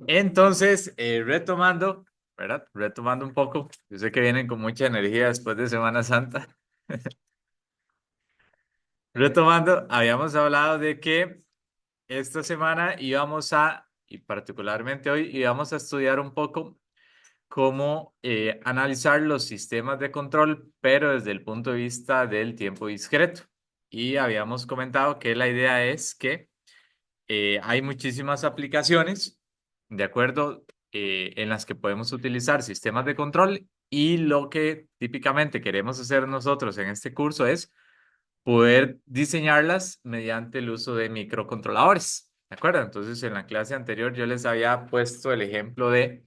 Entonces, retomando, ¿verdad? Retomando un poco, yo sé que vienen con mucha energía después de Semana Santa. Retomando, habíamos hablado de que esta semana íbamos a, y particularmente hoy, íbamos a estudiar un poco cómo analizar los sistemas de control, pero desde el punto de vista del tiempo discreto. Y habíamos comentado que la idea es que hay muchísimas aplicaciones, de acuerdo, en las que podemos utilizar sistemas de control y lo que típicamente queremos hacer nosotros en este curso es poder diseñarlas mediante el uso de microcontroladores, ¿de acuerdo? Entonces, en la clase anterior yo les había puesto el ejemplo de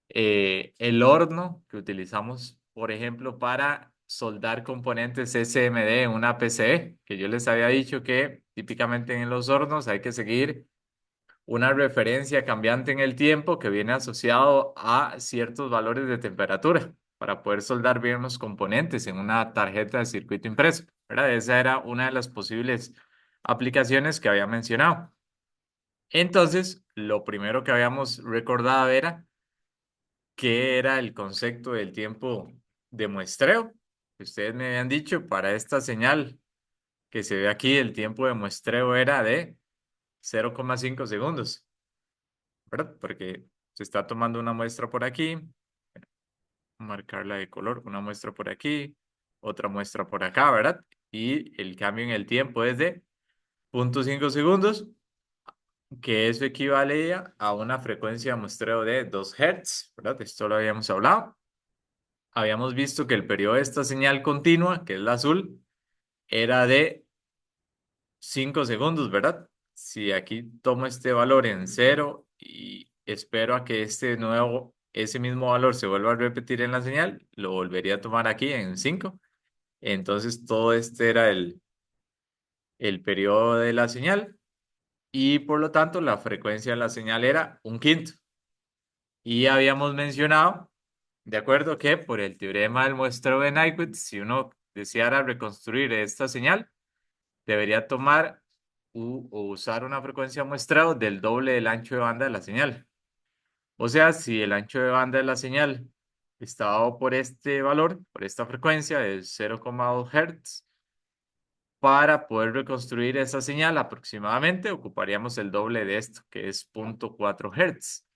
el horno que utilizamos, por ejemplo, para soldar componentes SMD en una PCB, que yo les había dicho que típicamente en los hornos hay que seguir una referencia cambiante en el tiempo que viene asociado a ciertos valores de temperatura para poder soldar bien los componentes en una tarjeta de circuito impreso, ¿verdad? Esa era una de las posibles aplicaciones que había mencionado. Entonces, lo primero que habíamos recordado era qué era el concepto del tiempo de muestreo. Ustedes me habían dicho para esta señal que se ve aquí, el tiempo de muestreo era de 0,5 segundos, ¿verdad? Porque se está tomando una muestra por aquí, marcarla de color, una muestra por aquí, otra muestra por acá, ¿verdad? Y el cambio en el tiempo es de 0,5 segundos, que eso equivalía a una frecuencia de muestreo de 2 Hz, ¿verdad? Esto lo habíamos hablado. Habíamos visto que el periodo de esta señal continua, que es la azul, era de 5 segundos, ¿verdad? Si aquí tomo este valor en cero y espero a que ese mismo valor se vuelva a repetir en la señal, lo volvería a tomar aquí en 5. Entonces todo este era el periodo de la señal y por lo tanto la frecuencia de la señal era 1/5. Y habíamos mencionado, de acuerdo, que por el teorema del muestreo de Nyquist, si uno deseara reconstruir esta señal, debería tomar o usar una frecuencia de muestreo del doble del ancho de banda de la señal. O sea, si el ancho de banda de la señal está dado por este valor, por esta frecuencia de 0,2 Hz, para poder reconstruir esa señal aproximadamente ocuparíamos el doble de esto, que es 0,4 Hz.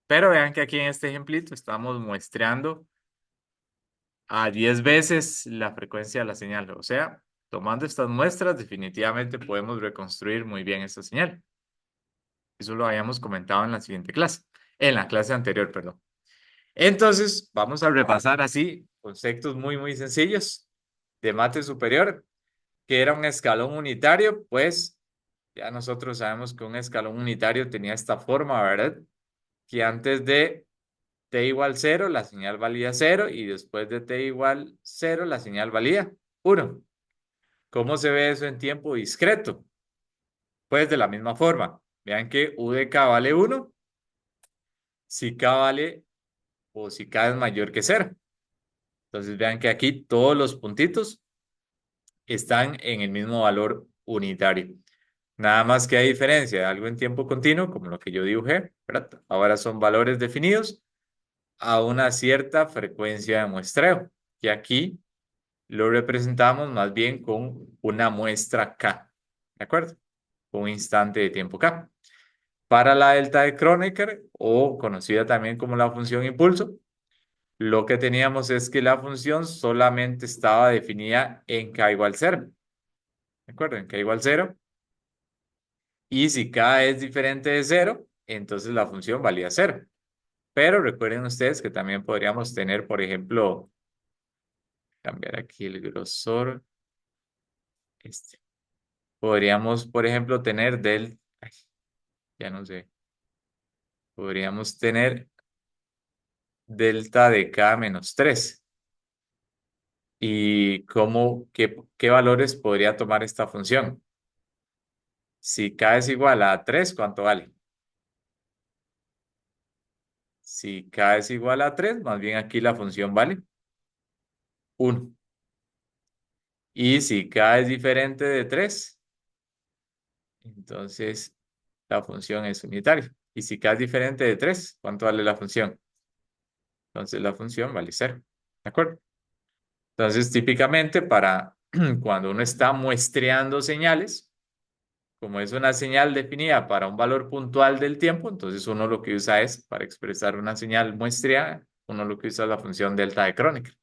Pero vean que aquí en este ejemplito estamos muestreando a 10 veces la frecuencia de la señal. O sea, tomando estas muestras, definitivamente podemos reconstruir muy bien esta señal. Eso lo habíamos comentado en la siguiente clase, en la clase anterior, perdón. Entonces, vamos a repasar así conceptos muy, muy sencillos de mate superior, que era un escalón unitario, pues ya nosotros sabemos que un escalón unitario tenía esta forma, ¿verdad? Que antes de t igual 0, la señal valía 0 y después de t igual 0, la señal valía 1. ¿Cómo se ve eso en tiempo discreto? Pues de la misma forma. Vean que u de k vale 1 si k vale o si k es mayor que 0. Entonces vean que aquí todos los puntitos están en el mismo valor unitario. Nada más que hay diferencia de algo en tiempo continuo, como lo que yo dibujé, ¿verdad? Ahora son valores definidos a una cierta frecuencia de muestreo. Y aquí lo representamos más bien con una muestra K, ¿de acuerdo? Un instante de tiempo K. Para la delta de Kronecker, o conocida también como la función impulso, lo que teníamos es que la función solamente estaba definida en K igual 0, ¿de acuerdo? En K igual 0. Y si K es diferente de 0, entonces la función valía 0. Pero recuerden ustedes que también podríamos tener, por ejemplo, cambiar aquí el grosor. Este. Podríamos, por ejemplo, tener ay, ya no sé. Podríamos tener delta de K menos 3. ¿Y qué valores podría tomar esta función? Si K es igual a 3, ¿cuánto vale? Si K es igual a 3, más bien aquí la función vale 1. Y si K es diferente de 3, entonces la función es unitaria. Y si K es diferente de 3, ¿cuánto vale la función? Entonces la función vale 0. ¿De acuerdo? Entonces, típicamente para cuando uno está muestreando señales, como es una señal definida para un valor puntual del tiempo, entonces uno lo que usa es, para expresar una señal muestreada, uno lo que usa es la función delta de Kronecker,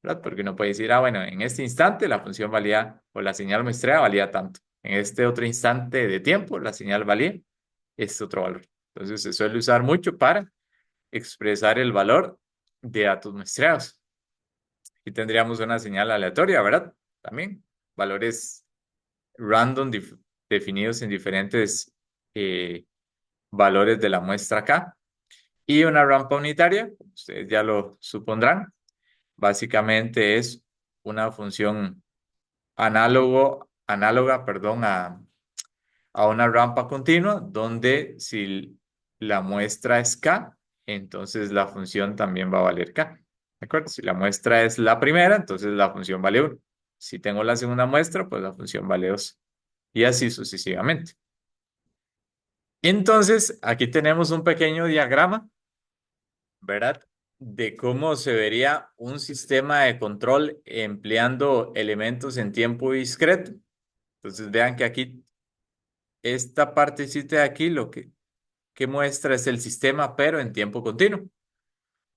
¿verdad? Porque uno puede decir, ah, bueno, en este instante la función valía, o la señal muestreada valía tanto. En este otro instante de tiempo, la señal valía este otro valor. Entonces se suele usar mucho para expresar el valor de datos muestreados. Y tendríamos una señal aleatoria, ¿verdad? También valores random definidos en diferentes eh, valores de la muestra K. Y una rampa unitaria, ustedes ya lo supondrán, básicamente es una función análoga, perdón, a una rampa continua, donde si la muestra es K, entonces la función también va a valer K. ¿De acuerdo? Si la muestra es la primera, entonces la función vale 1. Si tengo la segunda muestra, pues la función vale 2. Y así sucesivamente. Entonces, aquí tenemos un pequeño diagrama, ¿verdad? De cómo se vería un sistema de control empleando elementos en tiempo discreto. Entonces, vean que aquí, esta partecita de aquí, lo que muestra es el sistema, pero en tiempo continuo.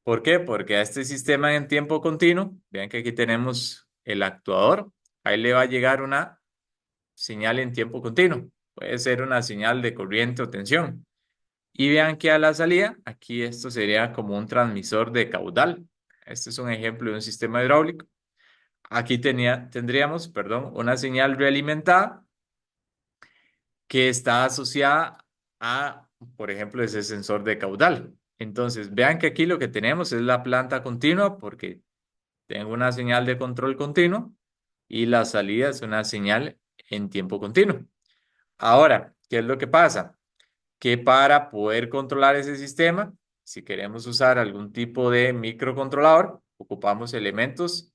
¿Por qué? Porque a este sistema en tiempo continuo, vean que aquí tenemos el actuador, ahí le va a llegar una señal en tiempo continuo. Puede ser una señal de corriente o tensión. Y vean que a la salida, aquí esto sería como un transmisor de caudal. Este es un ejemplo de un sistema hidráulico. Aquí tendríamos, perdón, una señal realimentada que está asociada a, por ejemplo, ese sensor de caudal. Entonces, vean que aquí lo que tenemos es la planta continua porque tengo una señal de control continuo y la salida es una señal en tiempo continuo. Ahora, ¿qué es lo que pasa? Que para poder controlar ese sistema, si queremos usar algún tipo de microcontrolador, ocupamos elementos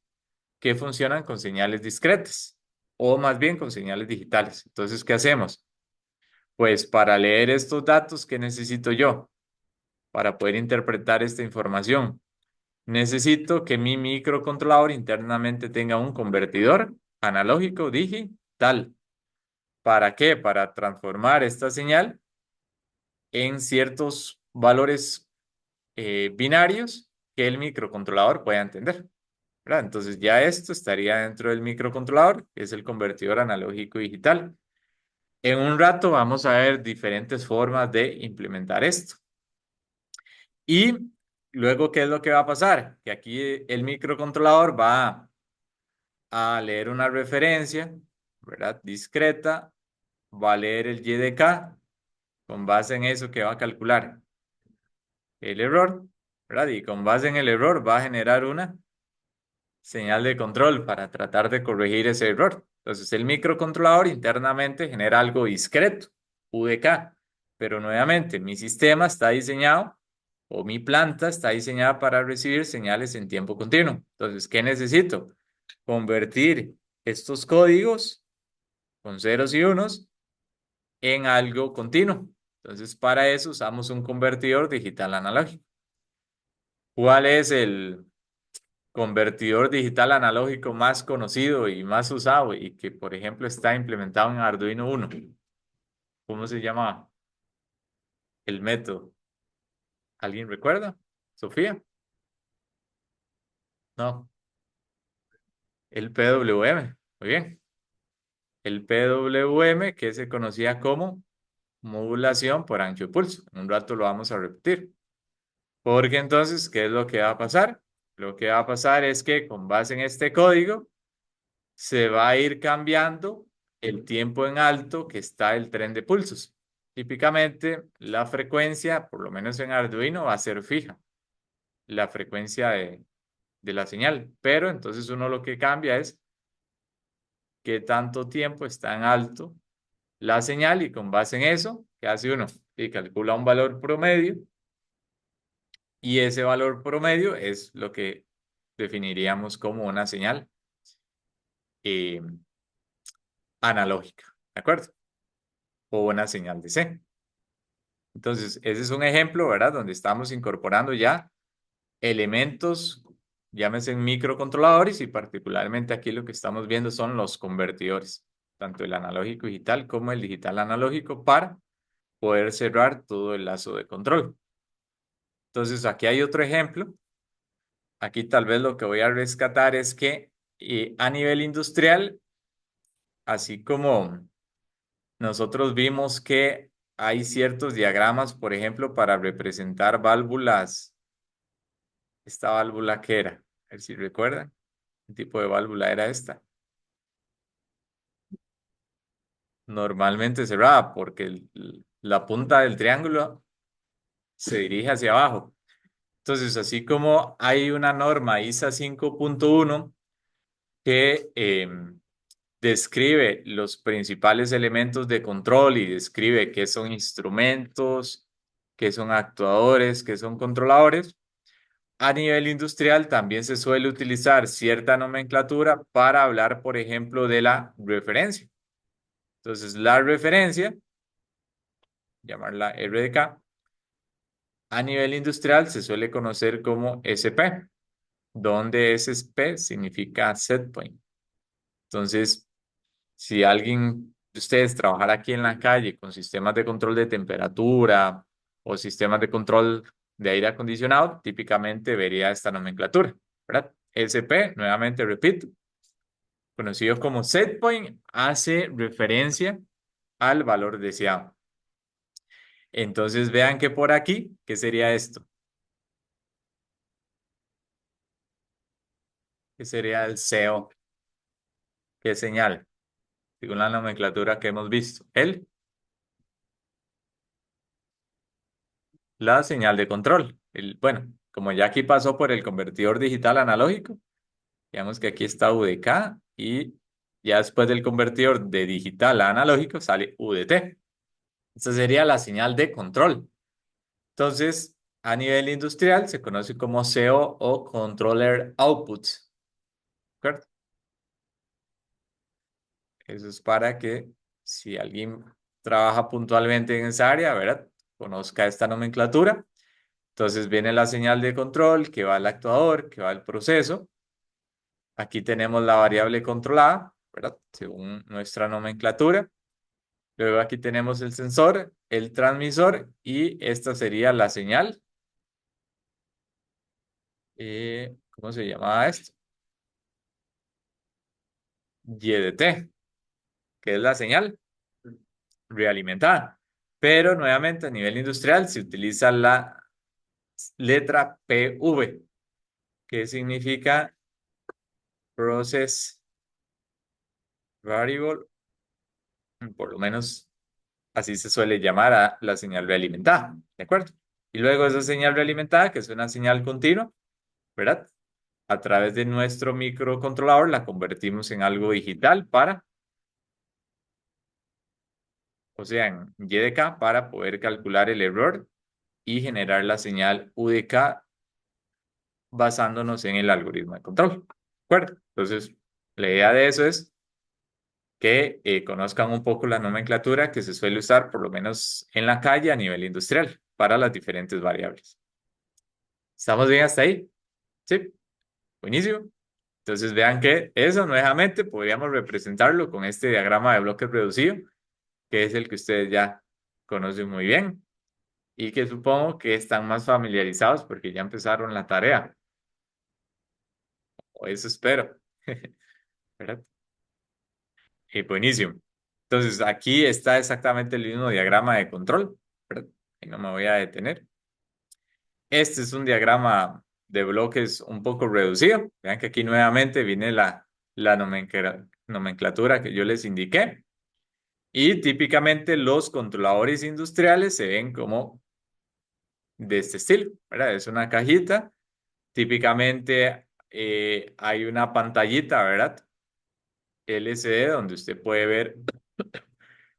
que funcionan con señales discretas o más bien con señales digitales. Entonces, ¿qué hacemos? Pues para leer estos datos, ¿qué necesito yo? Para poder interpretar esta información. Necesito que mi microcontrolador internamente tenga un convertidor analógico digital. ¿Para qué? Para transformar esta señal en ciertos valores binarios que el microcontrolador pueda entender, ¿verdad? Entonces ya esto estaría dentro del microcontrolador, que es el convertidor analógico digital. En un rato vamos a ver diferentes formas de implementar esto. Y luego, ¿qué es lo que va a pasar? Que aquí el microcontrolador va a leer una referencia, ¿verdad? Discreta, va a leer el YDK, con base en eso que va a calcular el error, ¿verdad? Y con base en el error va a generar una señal de control para tratar de corregir ese error. Entonces, el microcontrolador internamente genera algo discreto, UDK, pero nuevamente mi sistema está diseñado o mi planta está diseñada para recibir señales en tiempo continuo. Entonces, ¿qué necesito? Convertir estos códigos con ceros y unos en algo continuo. Entonces, para eso usamos un convertidor digital analógico. ¿Cuál es el convertidor digital analógico más conocido y más usado y que, por ejemplo, está implementado en Arduino 1? ¿Cómo se llama el método? ¿Alguien recuerda? ¿Sofía? No, el PWM. Muy bien. El PWM que se conocía como modulación por ancho de pulso. En un rato lo vamos a repetir. Porque entonces, ¿qué es lo que va a pasar? Lo que va a pasar es que con base en este código, se va a ir cambiando el tiempo en alto que está el tren de pulsos. Típicamente, la frecuencia, por lo menos en Arduino, va a ser fija, la frecuencia de la señal. Pero entonces uno lo que cambia es qué tanto tiempo está en alto la señal y con base en eso, ¿qué hace uno? Y calcula un valor promedio y ese valor promedio es lo que definiríamos como una señal eh, analógica. ¿De acuerdo? o una señal de C. Entonces, ese es un ejemplo, ¿verdad? Donde estamos incorporando ya elementos, llámese microcontroladores, y particularmente aquí lo que estamos viendo son los convertidores, tanto el analógico digital como el digital analógico, para poder cerrar todo el lazo de control. Entonces, aquí hay otro ejemplo. Aquí tal vez lo que voy a rescatar es que a nivel industrial, así como nosotros vimos que hay ciertos diagramas, por ejemplo, para representar válvulas. Esta válvula, ¿qué era? A ver si recuerdan. ¿Qué tipo de válvula era esta? Normalmente cerrada, porque la punta del triángulo se dirige hacia abajo. Entonces, así como hay una norma ISA 5.1 que describe los principales elementos de control y describe qué son instrumentos, qué son actuadores, qué son controladores, a nivel industrial también se suele utilizar cierta nomenclatura para hablar, por ejemplo, de la referencia. Entonces, la referencia, llamarla RDK, a nivel industrial se suele conocer como SP, donde SP significa set point. Entonces, si alguien de ustedes trabajara aquí en la calle con sistemas de control de temperatura o sistemas de control de aire acondicionado, típicamente vería esta nomenclatura, ¿verdad? SP, nuevamente repito, conocido como set point, hace referencia al valor deseado. Entonces vean que por aquí, ¿qué sería esto? ¿Qué sería el CO? ¿Qué señal? Según la nomenclatura que hemos visto. La señal de control. Bueno, como ya aquí pasó por el convertidor digital analógico, digamos que aquí está UDK y ya después del convertidor de digital a analógico sale UDT. Esta sería la señal de control. Entonces, a nivel industrial se conoce como CO o Controller Output. ¿De acuerdo? Eso es para que si alguien trabaja puntualmente en esa área, ¿verdad? Conozca esta nomenclatura. Entonces viene la señal de control que va al actuador, que va al proceso. Aquí tenemos la variable controlada, ¿verdad? Según nuestra nomenclatura. Luego aquí tenemos el sensor, el transmisor y esta sería la señal. ¿Cómo se llamaba esto? YDT, que es la señal realimentada. Pero nuevamente a nivel industrial se utiliza la letra PV, que significa Process Variable, por lo menos así se suele llamar a la señal realimentada, ¿de acuerdo? Y luego esa señal realimentada, que es una señal continua, ¿verdad? A través de nuestro microcontrolador la convertimos en algo digital para, o sea, en YDK para poder calcular el error y generar la señal UDK basándonos en el algoritmo de control. ¿De acuerdo? Entonces, la idea de eso es que conozcan un poco la nomenclatura que se suele usar, por lo menos en la calle a nivel industrial, para las diferentes variables. ¿Estamos bien hasta ahí? Sí, buenísimo. Entonces vean que eso nuevamente podríamos representarlo con este diagrama de bloques reducido, que es el que ustedes ya conocen muy bien y que supongo que están más familiarizados porque ya empezaron la tarea, o eso espero, ¿verdad? Y buenísimo. Entonces aquí está exactamente el mismo diagrama de control, ¿verdad? Y no me voy a detener. Este es un diagrama de bloques un poco reducido. Vean que aquí nuevamente viene la nomenclatura que yo les indiqué. Y típicamente los controladores industriales se ven como de este estilo, ¿verdad? Es una cajita. Típicamente hay una pantallita, ¿verdad? LCD donde usted puede ver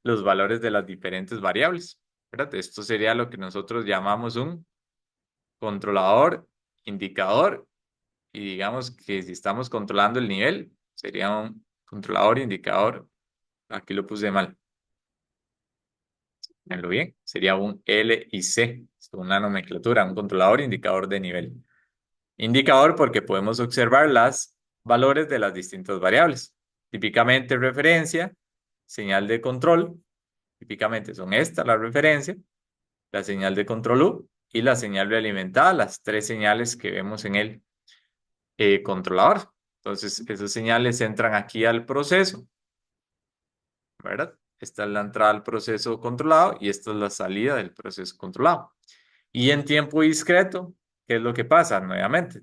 los valores de las diferentes variables, ¿verdad? Esto sería lo que nosotros llamamos un controlador, indicador, y digamos que si estamos controlando el nivel, sería un controlador, indicador. Aquí lo puse mal. Véanlo bien, sería un L y C, según la nomenclatura, un controlador indicador de nivel. Indicador porque podemos observar los valores de las distintas variables. Típicamente referencia, señal de control, típicamente son estas las referencias, la señal de control U y la señal realimentada, las tres señales que vemos en el controlador. Entonces, esas señales entran aquí al proceso, ¿verdad? Esta es la entrada al proceso controlado y esta es la salida del proceso controlado. Y en tiempo discreto, ¿qué es lo que pasa? Nuevamente,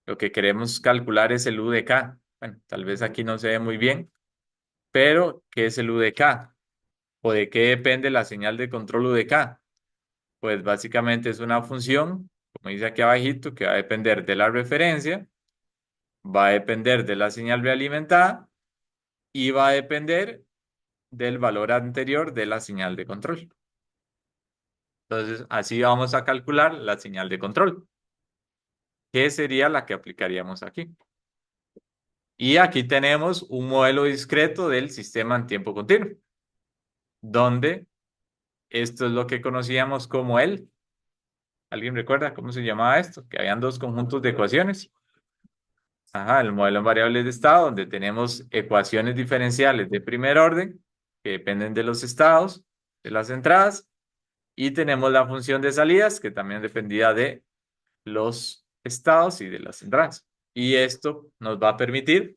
lo que queremos calcular es el UDK. Bueno, tal vez aquí no se ve muy bien, pero ¿qué es el UDK? ¿O de qué depende la señal de control UDK? Pues básicamente es una función, como dice aquí abajito, que va a depender de la referencia, va a depender de la señal realimentada y va a depender del valor anterior de la señal de control. Entonces, así vamos a calcular la señal de control, que sería la que aplicaríamos aquí. Y aquí tenemos un modelo discreto del sistema en tiempo continuo, donde esto es lo que conocíamos como el, ¿alguien recuerda cómo se llamaba esto? Que habían dos conjuntos de ecuaciones. Ajá, el modelo en variables de estado, donde tenemos ecuaciones diferenciales de primer orden, que dependen de los estados, de las entradas, y tenemos la función de salidas, que también dependía de los estados y de las entradas. Y esto nos va a permitir,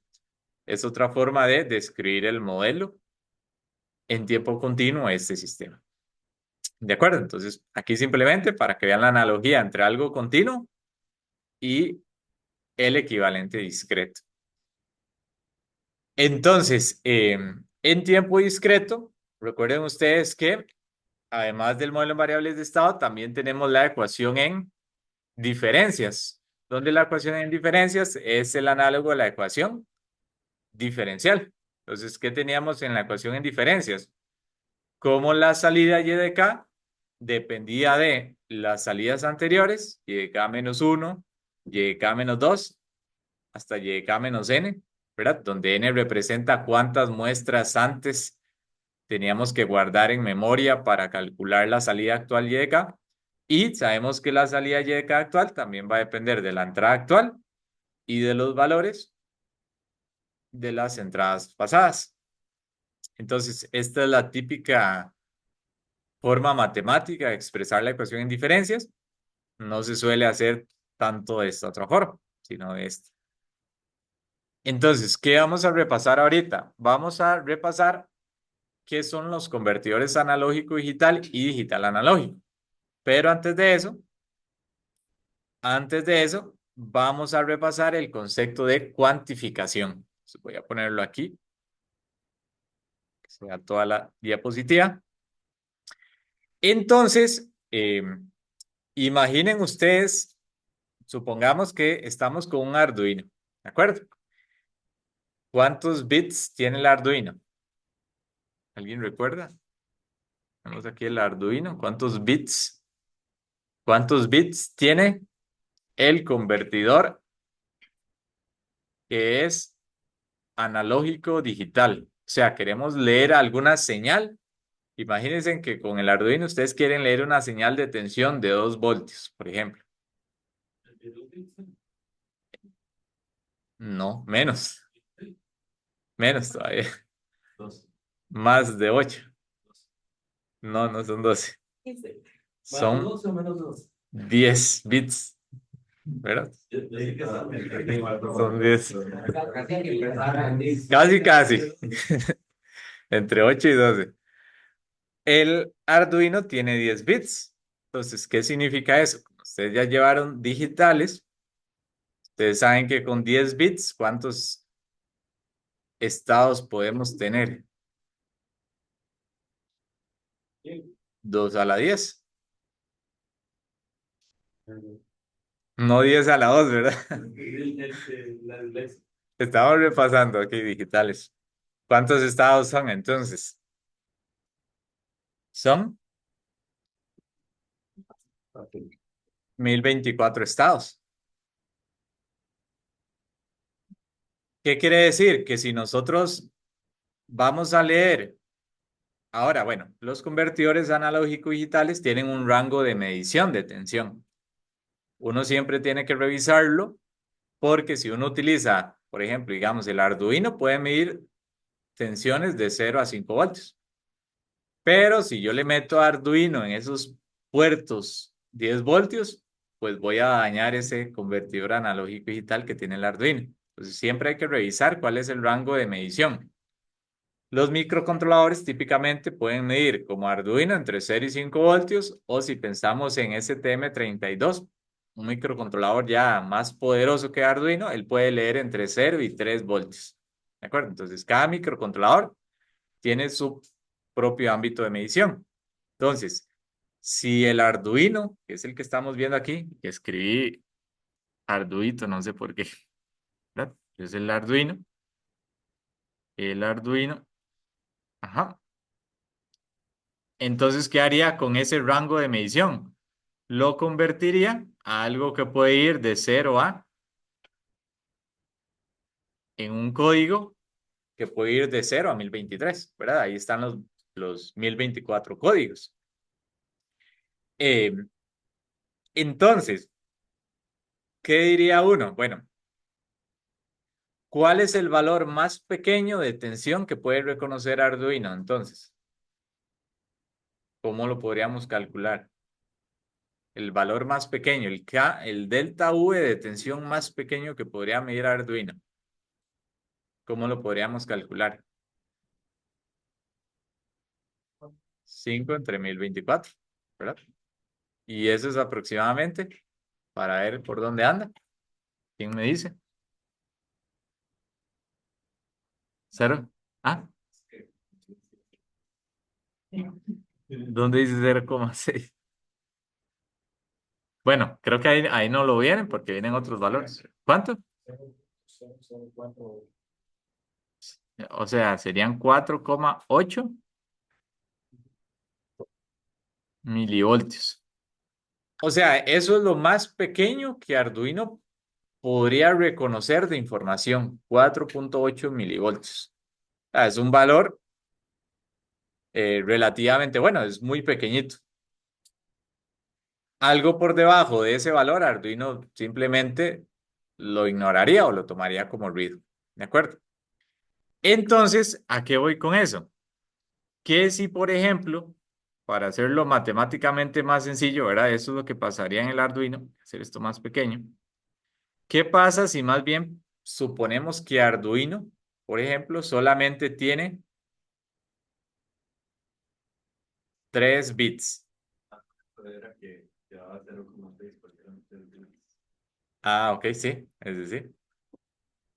es otra forma de describir el modelo en tiempo continuo de este sistema. ¿De acuerdo? Entonces, aquí simplemente para que vean la analogía entre algo continuo y el equivalente discreto. Entonces, en tiempo discreto, recuerden ustedes que además del modelo en variables de estado, también tenemos la ecuación en diferencias, donde la ecuación en diferencias es el análogo de la ecuación diferencial. Entonces, ¿qué teníamos en la ecuación en diferencias? Como la salida y de k dependía de las salidas anteriores, y de k menos 1, y de k menos 2, hasta y de k menos n, ¿verdad? Donde n representa cuántas muestras antes teníamos que guardar en memoria para calcular la salida actual y de k. Y sabemos que la salida y de k actual también va a depender de la entrada actual y de los valores de las entradas pasadas. Entonces, esta es la típica forma matemática de expresar la ecuación en diferencias. No se suele hacer tanto de esta otra forma, sino de esta. Entonces, ¿qué vamos a repasar ahorita? Vamos a repasar qué son los convertidores analógico digital y digital analógico. Pero antes de eso, vamos a repasar el concepto de cuantificación. Entonces, voy a ponerlo aquí, que sea toda la diapositiva. Entonces, imaginen ustedes, supongamos que estamos con un Arduino, ¿de acuerdo? ¿Cuántos bits tiene el Arduino? ¿Alguien recuerda? Tenemos aquí el Arduino. ¿Cuántos bits? ¿Cuántos bits tiene el convertidor que es analógico digital? O sea, queremos leer alguna señal. Imagínense que con el Arduino ustedes quieren leer una señal de tensión de 2 voltios, por ejemplo. No, menos. Menos todavía. Más de 8. No, no son 12. Son 10 bits, ¿verdad? Son 10. Casi, casi. Entre 8 y 12. El Arduino tiene 10 bits. Entonces, ¿qué significa eso? Como ustedes ya llevaron digitales. Ustedes saben que con 10 bits, ¿cuántos estados podemos tener? 2 a la 10. No 10 a la 2, ¿verdad? Estamos repasando aquí digitales. ¿Cuántos estados son entonces? Son 1024 estados. ¿Qué quiere decir? Que si nosotros vamos a leer Ahora, bueno, los convertidores analógico digitales tienen un rango de medición de tensión. Uno siempre tiene que revisarlo porque si uno utiliza, por ejemplo, digamos, el Arduino puede medir tensiones de 0 a 5 voltios. Pero si yo le meto Arduino en esos puertos 10 voltios, pues voy a dañar ese convertidor analógico digital que tiene el Arduino. Entonces siempre hay que revisar cuál es el rango de medición. Los microcontroladores típicamente pueden medir como Arduino entre 0 y 5 voltios o si pensamos en STM32, un microcontrolador ya más poderoso que Arduino, él puede leer entre 0 y 3 voltios. ¿De acuerdo? Entonces cada microcontrolador tiene su propio ámbito de medición. Entonces, si el Arduino, que es el que estamos viendo aquí, que escribí Arduino, no sé por qué, ¿verdad? Es el Arduino, ajá. Entonces, ¿qué haría con ese rango de medición? Lo convertiría a algo que puede ir de 0 a en un código que puede ir de 0 a 1023, ¿verdad? Ahí están los 1024 códigos. Eh, entonces, ¿qué diría uno? Bueno, ¿cuál es el valor más pequeño de tensión que puede reconocer Arduino? Entonces, ¿cómo lo podríamos calcular? El valor más pequeño, el K, el delta V de tensión más pequeño que podría medir Arduino. ¿Cómo lo podríamos calcular? 5 entre 1024, ¿verdad? Y eso es aproximadamente, para ver por dónde anda. ¿Quién me dice? ¿Cero? Ah, ¿dónde dice 0,6? Bueno, creo que ahí no lo vienen porque vienen otros valores. ¿Cuánto? O sea, serían 4,8 milivoltios. O sea, eso es lo más pequeño que Arduino podría reconocer de información, 4,8 milivoltios. Es un valor relativamente bueno, es muy pequeñito. Algo por debajo de ese valor, Arduino simplemente lo ignoraría o lo tomaría como ruido. ¿De acuerdo? Entonces, ¿a qué voy con eso? Que si, por ejemplo, para hacerlo matemáticamente más sencillo, ¿verdad? Eso es lo que pasaría en el Arduino, hacer esto más pequeño. ¿Qué pasa si más bien suponemos que Arduino, por ejemplo, solamente tiene 3 bits? Ah, ok, sí, es decir,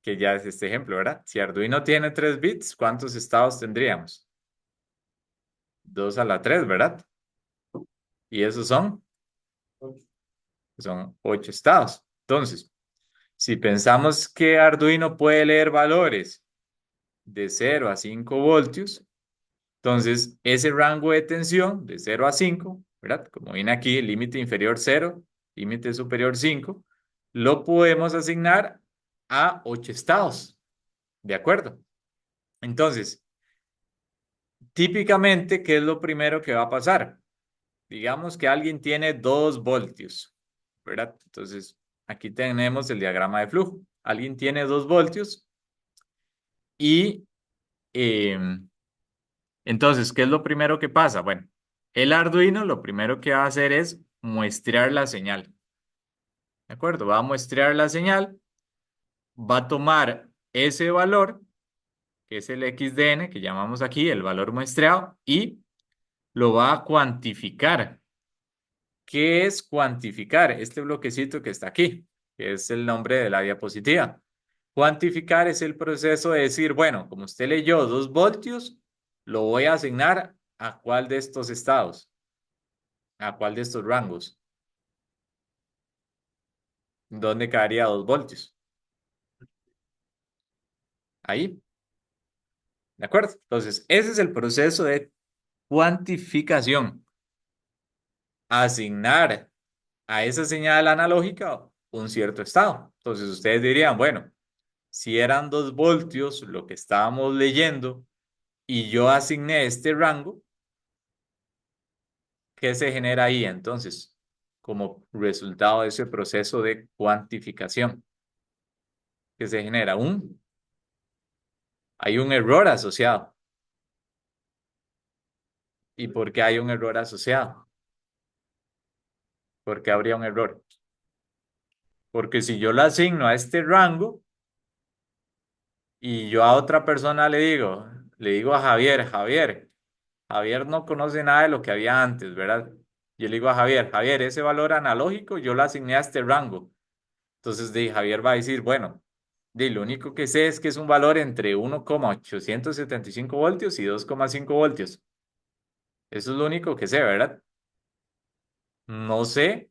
que ya es este ejemplo, ¿verdad? Si Arduino tiene 3 bits, ¿cuántos estados tendríamos? 2 a la 3, ¿verdad? Y esos son 8 estados. Entonces, si pensamos que Arduino puede leer valores de 0 a 5 voltios, entonces ese rango de tensión de 0 a 5, ¿verdad? Como viene aquí, límite inferior 0, límite superior 5, lo podemos asignar a 8 estados, ¿de acuerdo? Entonces, típicamente, ¿qué es lo primero que va a pasar? Digamos que alguien tiene 2 voltios, ¿verdad? Entonces, aquí tenemos el diagrama de flujo. Alguien tiene 2 voltios y entonces, ¿qué es lo primero que pasa? Bueno, el Arduino lo primero que va a hacer es muestrear la señal. ¿De acuerdo? Va a muestrear la señal, va a tomar ese valor, que es el XDN, que llamamos aquí el valor muestreado, y lo va a cuantificar. ¿Qué es cuantificar? Este bloquecito que está aquí, que es el nombre de la diapositiva. Cuantificar es el proceso de decir, bueno, como usted leyó 2 voltios, lo voy a asignar a cuál de estos estados, a cuál de estos rangos. ¿Dónde caería 2 voltios? Ahí, ¿de acuerdo? Entonces, ese es el proceso de cuantificación. Asignar a esa señal analógica un cierto estado. Entonces, ustedes dirían, bueno, si eran 2 voltios lo que estábamos leyendo y yo asigné este rango, ¿qué se genera ahí entonces? Como resultado de ese proceso de cuantificación, que se genera hay un error asociado. ¿Y por qué hay un error asociado? ¿Por qué habría un error? Porque si yo lo asigno a este rango y yo a otra persona le digo a Javier, Javier no conoce nada de lo que había antes, ¿verdad? Yo le digo a Javier, Javier, ese valor analógico yo lo asigné a este rango. Entonces, Javier va a decir, bueno, lo único que sé es que es un valor entre 1,875 voltios y 2,5 voltios. Eso es lo único que sé, ¿verdad? No sé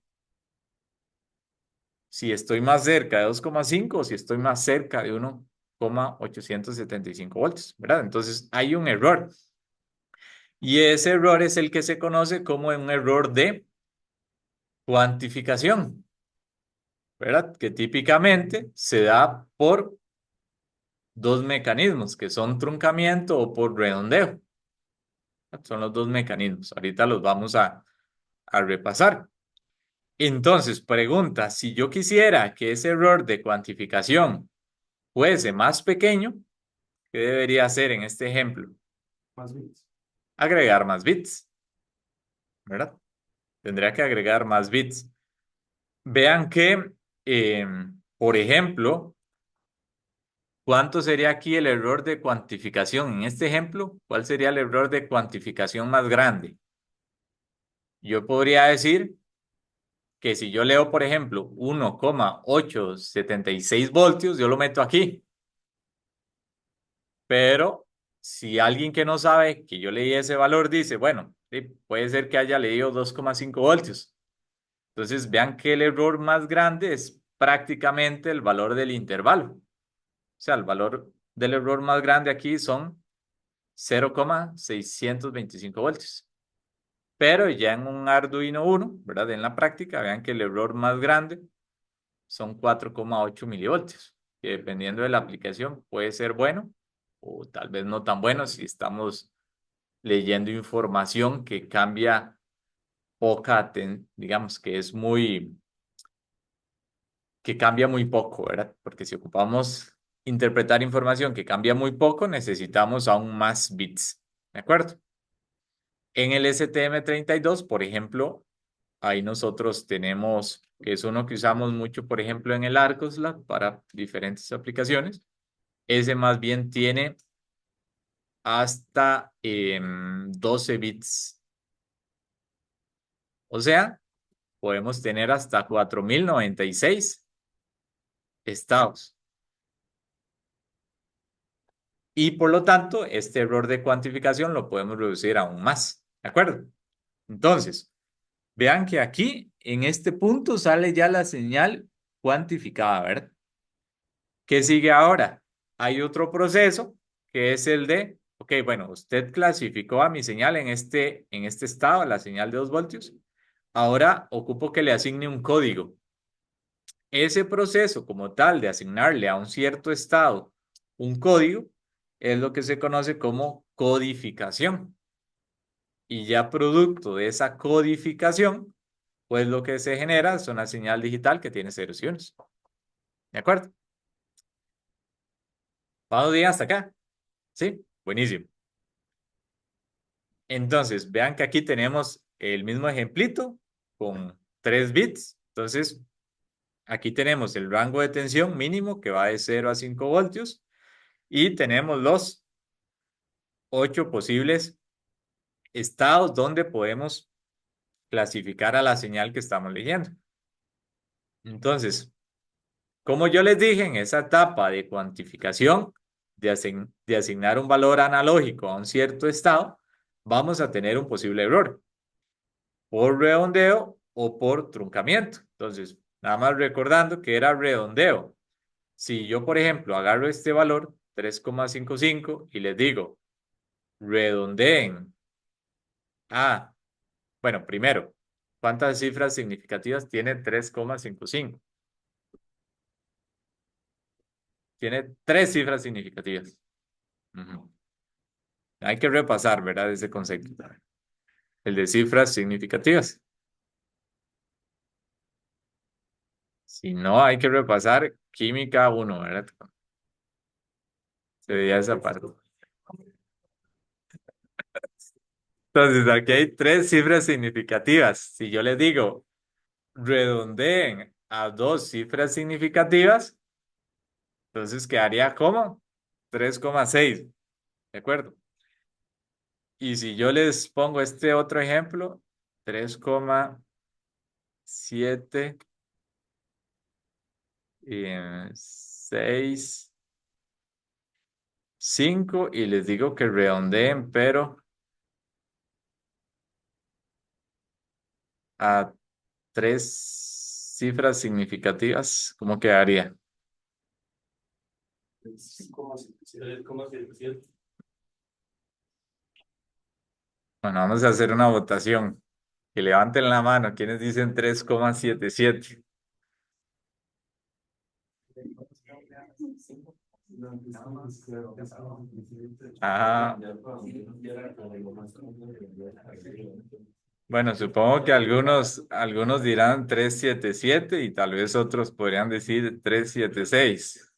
si estoy más cerca de 2,5 o si estoy más cerca de 1,875 voltios, ¿verdad? Entonces, hay un error. Y ese error es el que se conoce como un error de cuantificación, ¿verdad? Que típicamente se da por dos mecanismos, que son truncamiento o por redondeo. Son los dos mecanismos. Ahorita los vamos a repasar. Entonces, pregunta, si yo quisiera que ese error de cuantificación fuese más pequeño, ¿qué debería hacer en este ejemplo? Más bits. Agregar más bits, ¿verdad? Tendría que agregar más bits. Vean que, por ejemplo, ¿cuánto sería aquí el error de cuantificación? En este ejemplo, ¿cuál sería el error de cuantificación más grande? Yo podría decir que si yo leo, por ejemplo, 1,876 voltios, yo lo meto aquí. Pero si alguien que no sabe que yo leí ese valor dice, bueno, sí, puede ser que haya leído 2,5 voltios. Entonces vean que el error más grande es prácticamente el valor del intervalo. O sea, el valor del error más grande aquí son 0,625 voltios. Pero ya en un Arduino Uno, ¿verdad? En la práctica, vean que el error más grande son 4,8 milivoltios, que dependiendo de la aplicación puede ser bueno o tal vez no tan bueno si estamos leyendo información que cambia digamos que es que cambia muy poco, ¿verdad? Porque si ocupamos interpretar información que cambia muy poco, necesitamos aún más bits, ¿de acuerdo? En el STM32, por ejemplo, ahí nosotros tenemos, que es uno que usamos mucho, por ejemplo, en el Arcoslab para diferentes aplicaciones. Ese más bien tiene hasta 12 bits. O sea, podemos tener hasta 4096 estados. Y por lo tanto, este error de cuantificación lo podemos reducir aún más. ¿De acuerdo? Entonces, vean que aquí, en este punto, sale ya la señal cuantificada, ¿verdad? ¿Qué sigue ahora? Hay otro proceso que es el de, ok, bueno, usted clasificó a mi señal en este estado, la señal de 2 voltios. Ahora ocupo que le asigne un código. Ese proceso como tal de asignarle a un cierto estado un código es lo que se conoce como codificación. Y ya producto de esa codificación, pues lo que se genera es una señal digital que tiene ceros y unos. ¿De acuerdo? ¿Vamos bien hasta acá? ¿Sí? Buenísimo. Entonces, vean que aquí tenemos el mismo ejemplito con 3 bits. Entonces, aquí tenemos el rango de tensión mínimo que va de 0 a 5 voltios y tenemos los 8 posibles estados donde podemos clasificar a la señal que estamos leyendo. Entonces, como yo les dije, en esa etapa de cuantificación, de asignar un valor analógico a un cierto estado, vamos a tener un posible error por redondeo o por truncamiento. Entonces, nada más recordando que era redondeo. Si yo, por ejemplo, agarro este valor, 3,55, y les digo, redondeen a, bueno, primero, ¿cuántas cifras significativas tiene 3,55? Tiene tres cifras significativas. Ujú. Hay que repasar, ¿verdad? Ese concepto. El de cifras significativas. Si no, hay que repasar química uno, ¿verdad? Se veía esa parte. Entonces, aquí hay tres cifras significativas. Si yo les digo, redondeen a dos cifras significativas, entonces quedaría como 3,6, ¿de acuerdo? Y si yo les pongo este otro ejemplo, 3,7 6 5 y les digo que redondeen, pero a tres cifras significativas, ¿cómo quedaría? 3,77. Bueno, vamos a hacer una votación. Que levanten la mano. ¿Quiénes dicen 3,77? Ah, bueno, supongo que algunos dirán 377 y tal vez otros podrían decir 376.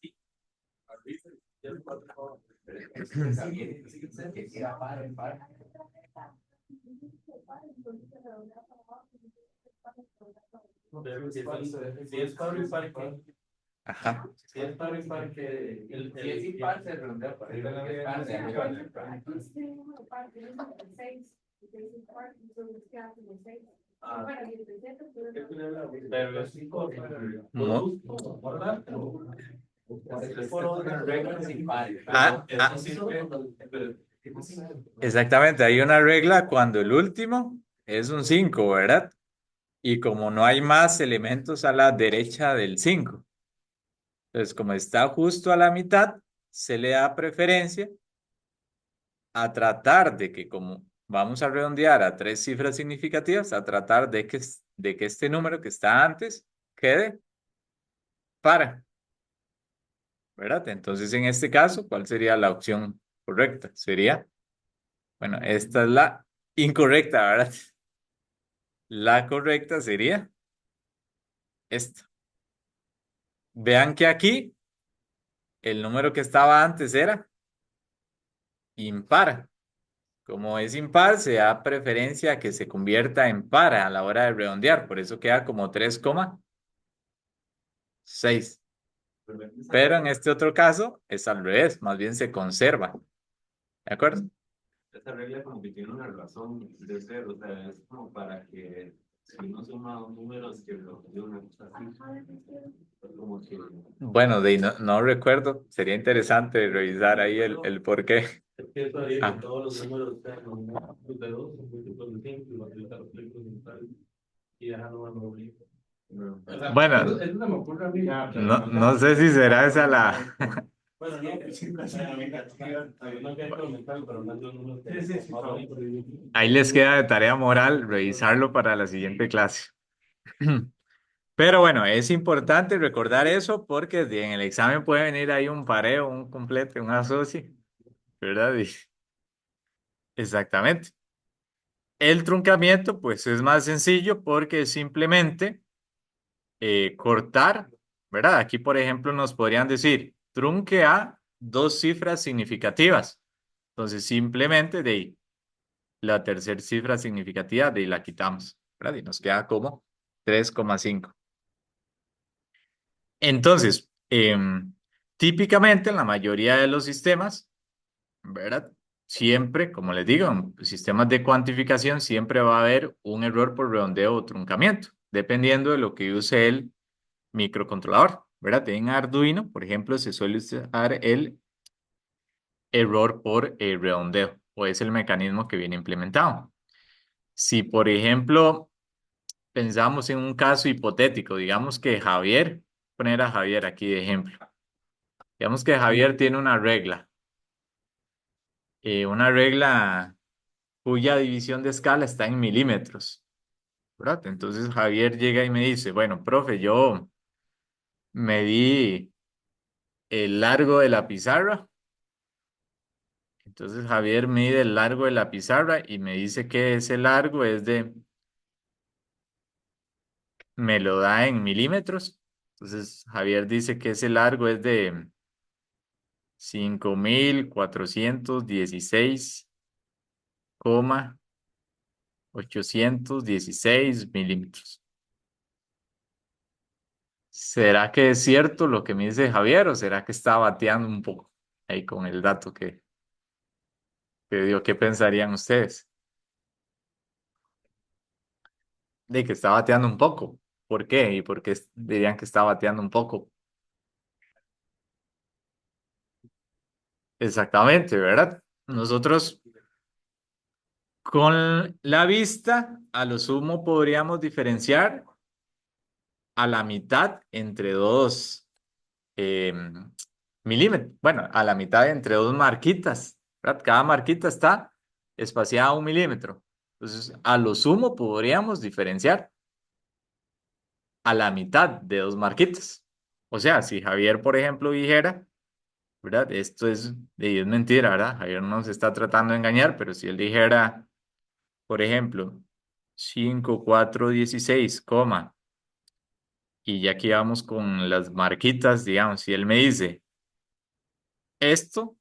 Ajá. Mu- Ah, ah, exactamente, hay una regla cuando el último es un 5, ¿verdad? Y como no hay más elementos a la derecha del 5, entonces como está justo a la mitad, se le da preferencia a tratar de que como vamos a redondear a tres cifras significativas, a tratar de que este número que está antes quede para, ¿verdad? Entonces en este caso, ¿cuál sería la opción correcta? Sería, bueno, esta es la incorrecta, ¿verdad? La correcta sería esta. Vean que aquí el número que estaba antes era impar. Como es impar, se da preferencia a que se convierta en par a la hora de redondear. Por eso queda como 3,6. Pero en este otro caso es al revés, más bien se conserva. ¿De acuerdo? Esta regla como que tiene una razón de ser, o sea, es como para que si uno suma dos números que lo de una cosa así, como que... Bueno, no recuerdo, sería interesante revisar ahí el por qué. Es que eso haría que todos los números sean múltiplos de 2 o múltiplos de 5 y lo aplica a los múltiplos de tal y deja no obliga. Bueno, eso se me ocurre a mí. No sé si será esa la... Bueno, no, ahí les queda de tarea moral revisarlo para la siguiente clase. Pero bueno, es importante recordar eso porque en el examen puede venir ahí un pareo, un completo, un asocio, ¿verdad? Exactamente. El truncamiento, pues es más sencillo porque es simplemente cortar, ¿verdad? Aquí, por ejemplo, nos podrían decir trunque a dos cifras significativas. Entonces, simplemente de ahí, la tercera cifra significativa de ahí la quitamos, ¿verdad? Y nos queda como 3,5. Entonces, típicamente en la mayoría de los sistemas, ¿verdad? Siempre, como les digo, en sistemas de cuantificación siempre va a haber un error por redondeo o truncamiento, dependiendo de lo que use el microcontrolador, ¿verdad? En Arduino, por ejemplo, se suele usar el error por redondeo o es el mecanismo que viene implementado. Si, por ejemplo, pensamos en un caso hipotético, digamos que Javier, poner a Javier aquí de ejemplo, digamos que Javier tiene una regla cuya división de escala está en milímetros, ¿verdad? Entonces Javier llega y me dice, bueno, profe, yo medí el largo de la pizarra. Entonces Javier mide el largo de la pizarra y me dice que ese largo es de, me lo da en milímetros. Entonces Javier dice que ese largo es de 5.416,816 ¿Será que es cierto lo que me dice Javier o será que está bateando un poco ahí con el dato que dio? ¿Qué pensarían ustedes? De que está bateando un poco. ¿Por qué? ¿Y por qué dirían que está bateando un poco? Exactamente, ¿verdad? Nosotros con la vista, a lo sumo podríamos diferenciar a la mitad entre dos eh, milímetros. Bueno, a la mitad entre dos marquitas, ¿verdad? Cada marquita está espaciada a 1 milímetro. Entonces, a lo sumo podríamos diferenciar a la mitad de dos marquitas. O sea, si Javier, por ejemplo, dijera, ¿verdad? Esto es mentira, ¿verdad? Javier no nos está tratando de engañar, pero si él dijera, por ejemplo, 5,416, y ya aquí vamos con las marquitas, digamos, si él me dice esto,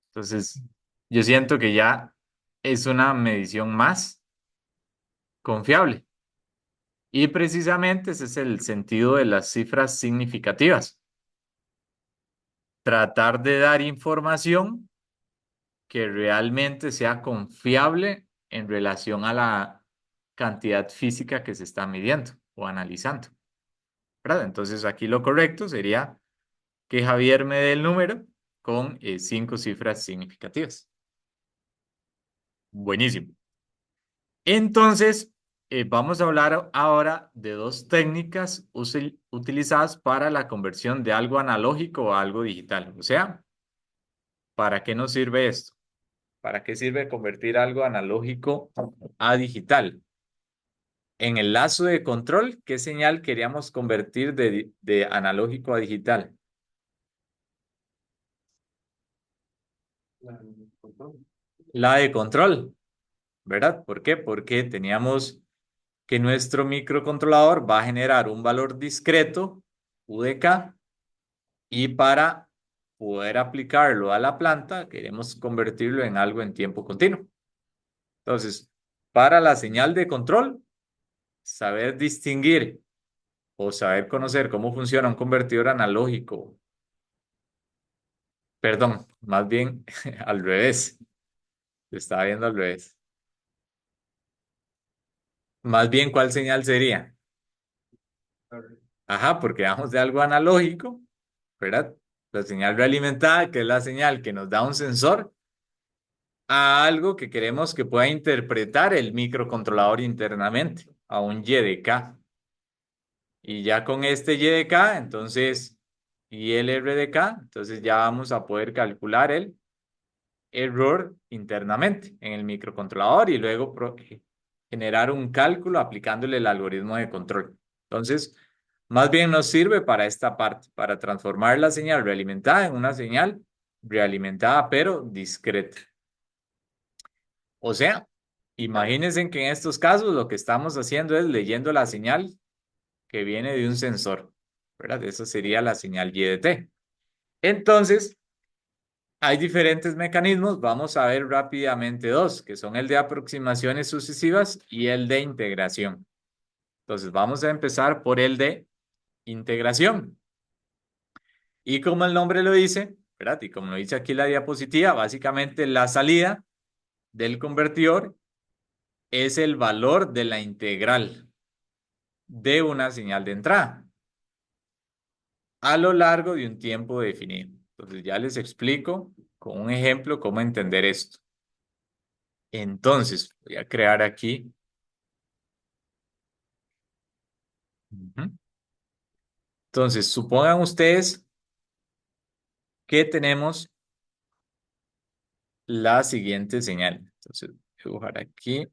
entonces yo siento que ya es una medición más confiable. Y precisamente ese es el sentido de las cifras significativas. Tratar de dar información que realmente sea confiable en relación a la cantidad física que se está midiendo o analizando, ¿verdad? Entonces aquí lo correcto sería que Javier me dé el número con 5 cifras significativas. Buenísimo. Entonces, vamos a hablar ahora de dos técnicas utilizadas para la conversión de algo analógico a algo digital. O sea, ¿para qué nos sirve esto? ¿Para qué sirve convertir algo analógico a digital? En el lazo de control, ¿qué señal queríamos convertir de analógico a digital? La de control, ¿verdad? ¿Por qué? Porque teníamos que nuestro microcontrolador va a generar un valor discreto, UDK, y para poder aplicarlo a la planta, queremos convertirlo en algo en tiempo continuo. Entonces, para la señal de control, saber distinguir o saber conocer cómo funciona un convertidor analógico, perdón, más bien al revés, se estaba viendo al revés. Más bien, ¿cuál señal sería? Ajá, porque vamos de algo analógico, ¿verdad? La señal realimentada, que es la señal que nos da un sensor, a algo que queremos que pueda interpretar el microcontrolador internamente, a un YDK. Y ya con este YDK, entonces, y el RDK, entonces ya vamos a poder calcular el error internamente en el microcontrolador y luego generar un cálculo aplicándole el algoritmo de control. Entonces, más bien nos sirve para esta parte, para transformar la señal realimentada en una señal realimentada pero discreta. O sea, imagínense que en estos casos lo que estamos haciendo es leyendo la señal que viene de un sensor, ¿verdad? Esa sería la señal YDT. Entonces, hay diferentes mecanismos, vamos a ver rápidamente dos, que son el de aproximaciones sucesivas y el de integración. Entonces, vamos a empezar por el de integración. Y como el nombre lo dice, ¿verdad? Y como lo dice aquí la diapositiva, básicamente la salida del convertidor es el valor de la integral de una señal de entrada a lo largo de un tiempo definido. Entonces, ya les explico con un ejemplo cómo entender esto. Entonces, voy a crear aquí. Ujú. Entonces, supongan ustedes que tenemos la siguiente señal. Entonces, voy a dibujar aquí.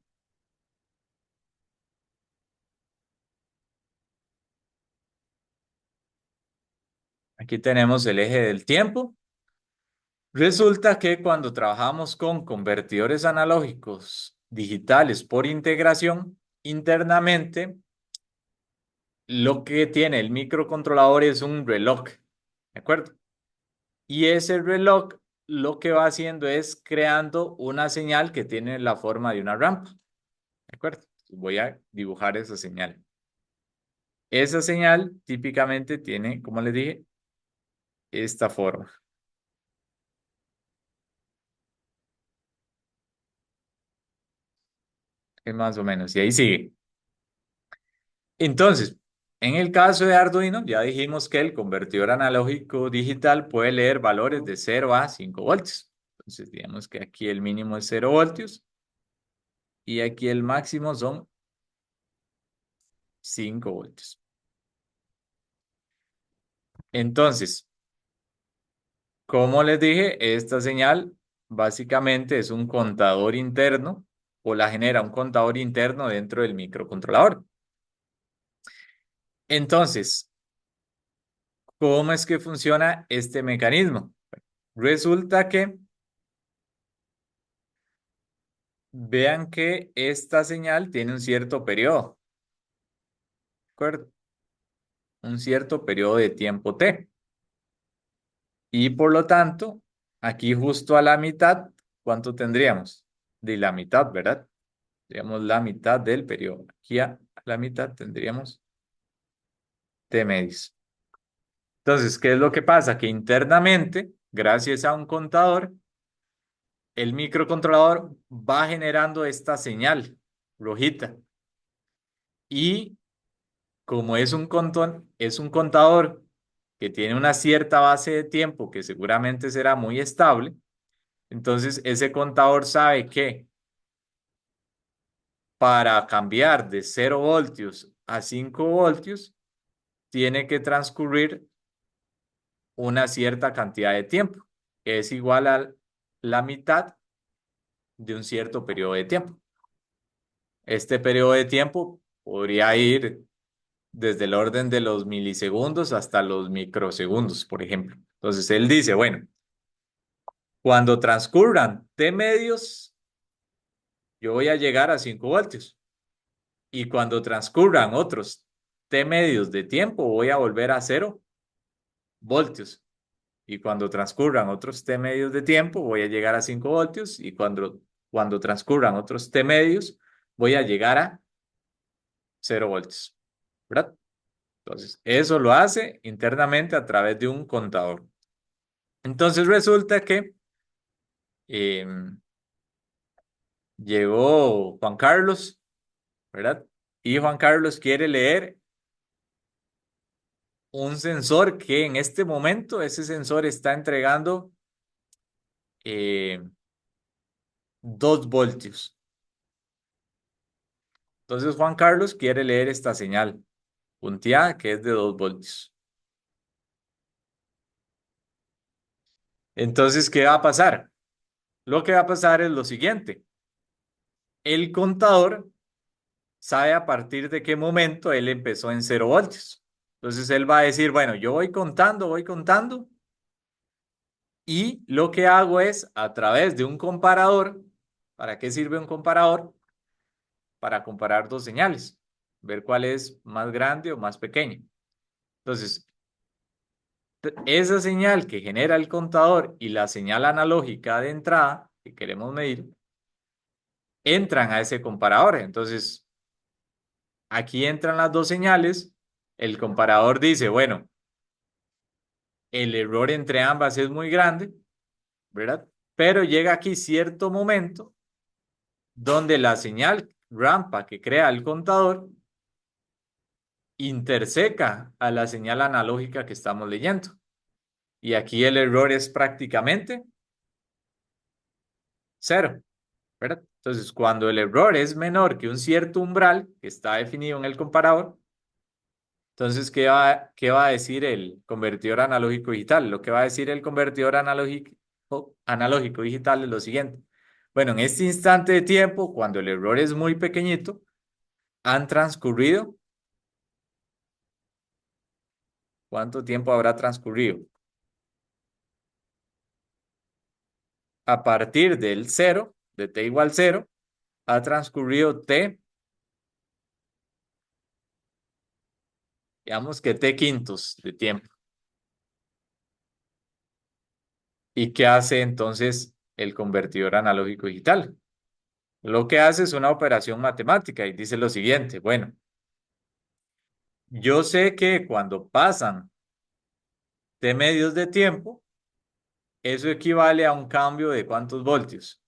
Aquí tenemos el eje del tiempo Resulta que cuando trabajamos con convertidores analógicos digitales por integración, internamente lo que tiene el microcontrolador es un reloj, ¿de acuerdo? Y ese reloj lo que va haciendo es creando una señal que tiene la forma de una rampa, ¿de acuerdo? Voy a dibujar esa señal. Esa señal típicamente tiene, como les dije, esta forma, es más o menos, y ahí sigue. Entonces, en el caso de Arduino, ya dijimos que el convertidor analógico digital puede leer valores de 0 a 5 voltios. Entonces, digamos que aquí el mínimo es 0 voltios y aquí el máximo son 5 voltios. Entonces, como les dije, esta señal básicamente es un contador interno o la genera un contador interno dentro del microcontrolador. Entonces, ¿cómo es que funciona este mecanismo? Resulta que vean que esta señal tiene un cierto periodo, ¿de acuerdo? Un cierto periodo de tiempo t. Y por lo tanto, aquí justo a la mitad, ¿cuánto tendríamos? De la mitad, ¿verdad? Digamos la mitad del periodo. Aquí a la mitad tendríamos t medios. Entonces, ¿qué es lo que pasa? Que internamente, gracias a un contador, el microcontrolador va generando esta señal rojita. Y como es un contador que tiene una cierta base de tiempo que seguramente será muy estable, entonces ese contador sabe que para cambiar de 0 voltios a 5 voltios tiene que transcurrir una cierta cantidad de tiempo, que es igual a la mitad de un cierto periodo de tiempo. Este periodo de tiempo podría ir desde el orden de los milisegundos hasta los microsegundos, por ejemplo. Entonces él dice, bueno, cuando transcurran T medios, yo voy a llegar a 5 voltios. Y cuando transcurran otros T medios de tiempo, voy a volver a 0 voltios. Y cuando transcurran otros T medios de tiempo, voy a llegar a 5 voltios. Y cuando transcurran otros T medios, voy a llegar a 0 voltios. ¿Verdad? Entonces, eso lo hace internamente a través de un contador. Entonces resulta que em, llegó Juan Carlos, ¿verdad? Y Juan Carlos quiere leer un sensor que en este momento ese sensor está entregando 2 voltios. Entonces Juan Carlos quiere leer esta señal punteada que es de 2 voltios. Entonces, ¿qué va a pasar? Lo que va a pasar es lo siguiente. El contador sabe a partir de qué momento él empezó en 0 voltios. Entonces él va a decir, bueno, yo voy contando, y lo que hago es a través de un comparador. ¿Para qué sirve un comparador? Para comparar dos señales, ver cuál es más grande o más pequeña. Entonces, esa señal que genera el contador y la señal analógica de entrada que queremos medir entran a ese comparador. Entonces, aquí entran las dos señales. El comparador dice, bueno, el error entre ambas es muy grande, ¿verdad? Pero llega aquí cierto momento donde la señal rampa que crea el contador interseca a la señal analógica que estamos leyendo. Y aquí el error es prácticamente cero, ¿verdad? Entonces, cuando el error es menor que un cierto umbral que está definido en el comparador, entonces, ¿qué va a decir el convertidor analógico digital? Lo que va a decir el convertidor analógico digital es lo siguiente. Bueno, en este instante de tiempo, cuando el error es muy pequeñito, han transcurrido, ¿cuánto tiempo habrá transcurrido? a partir del cero, de t igual cero, ha transcurrido t, digamos que t quintos de tiempo. ¿Y qué hace entonces el convertidor analógico digital? Lo que hace es una operación matemática y dice lo siguiente, bueno, yo sé que cuando pasan t medios de tiempo, eso equivale a un cambio de ¿cuántos voltios?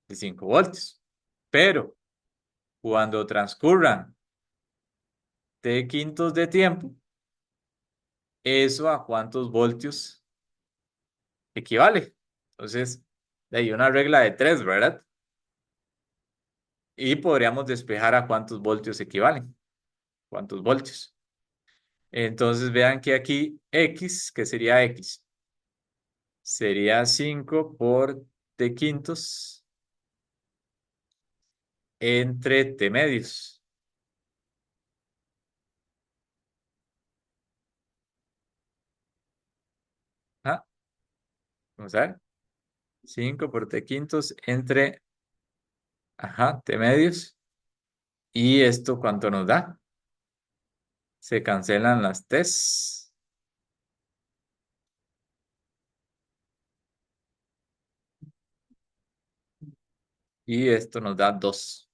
De 5 voltios. Pero cuando transcurran t quintos de tiempo, ¿eso a cuántos voltios equivale? Entonces, hay una regla de 3, ¿verdad? Y podríamos despejar a cuántos voltios equivalen. ¿Cuántos voltios? Entonces vean que aquí X, ¿qué sería X? Sería 5 por T quintos entre T medios. ¿Ah? Vamos a ver. 5 por T quintos entre, ajá, T medios. ¿Y esto cuánto nos da? Se cancelan las T's. Y esto nos da 2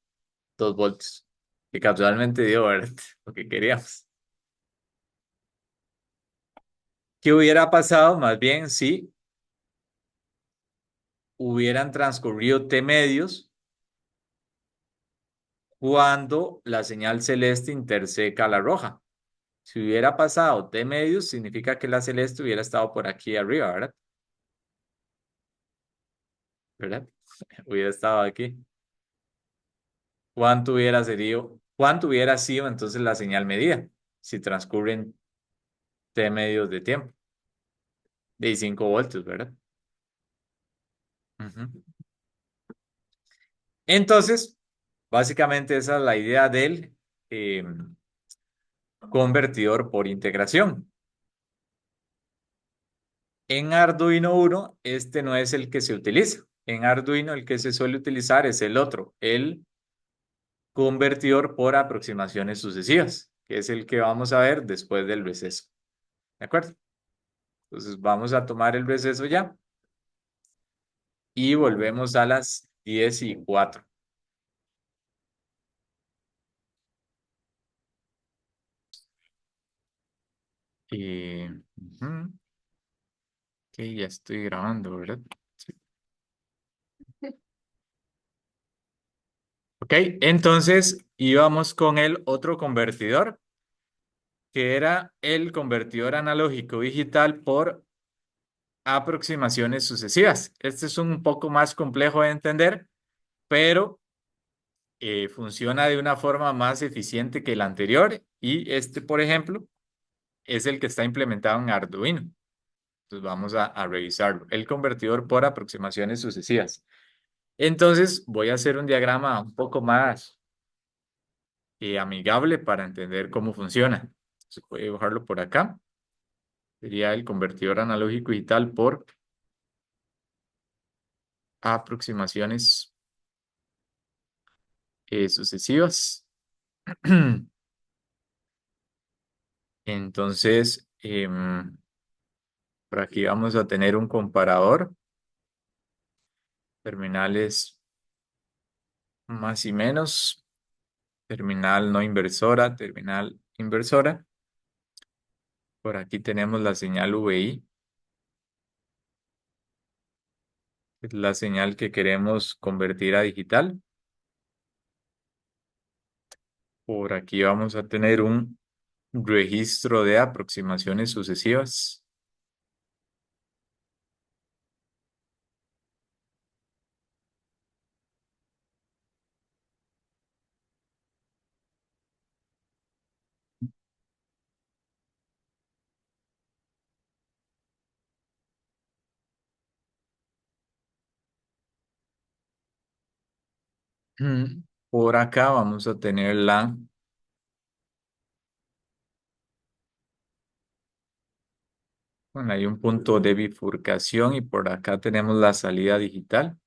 voltios. Que casualmente dio, ¿verdad? Lo que queríamos. ¿Qué hubiera pasado más bien si hubieran transcurrido T medios cuando la señal celeste interseca la roja? Si hubiera pasado T medios, significa que la celeste hubiera estado por aquí arriba, ¿verdad? ¿Verdad? Hubiera estado aquí. ¿Cuánto hubiera sido entonces la señal medida si transcurren T medios de tiempo? De 5 voltios, ¿verdad? Ujú. Entonces, básicamente esa es la idea del eh, convertidor por integración. En Arduino 1, este no es el que se utiliza. En Arduino el que se suele utilizar es el otro, el convertidor por aproximaciones sucesivas, que es el que vamos a ver después del receso. ¿De acuerdo? Entonces vamos a tomar el receso ya y volvemos a las 10:04. Y, ujú, ok, ya estoy grabando, ¿verdad? Sí. Ok, entonces íbamos con el otro convertidor, que era el convertidor analógico digital por aproximaciones sucesivas. Este es un poco más complejo de entender, pero funciona de una forma más eficiente que el anterior y este, por ejemplo, es el que está implementado en Arduino. Entonces vamos a revisarlo. El convertidor por aproximaciones sucesivas. Entonces voy a hacer un diagrama un poco más amigable para entender cómo funciona. Se puede dibujarlo por acá. Sería el convertidor analógico digital por aproximaciones sucesivas. Entonces, por aquí vamos a tener un comparador, terminales más y menos, terminal no inversora, terminal inversora. Por aquí tenemos la señal VI, que es la señal que queremos convertir a digital. Por aquí vamos a tener un registro de aproximaciones sucesivas. Por acá vamos a tener la Bueno, hay un punto de bifurcación y por acá tenemos la salida digital.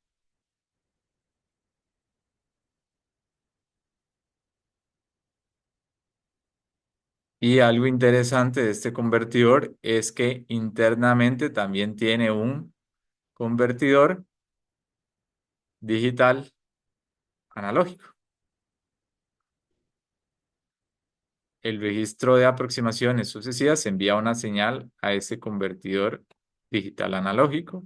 Y algo interesante de este convertidor es que internamente también tiene un convertidor digital analógico. El registro de aproximaciones sucesivas envía una señal a ese convertidor digital analógico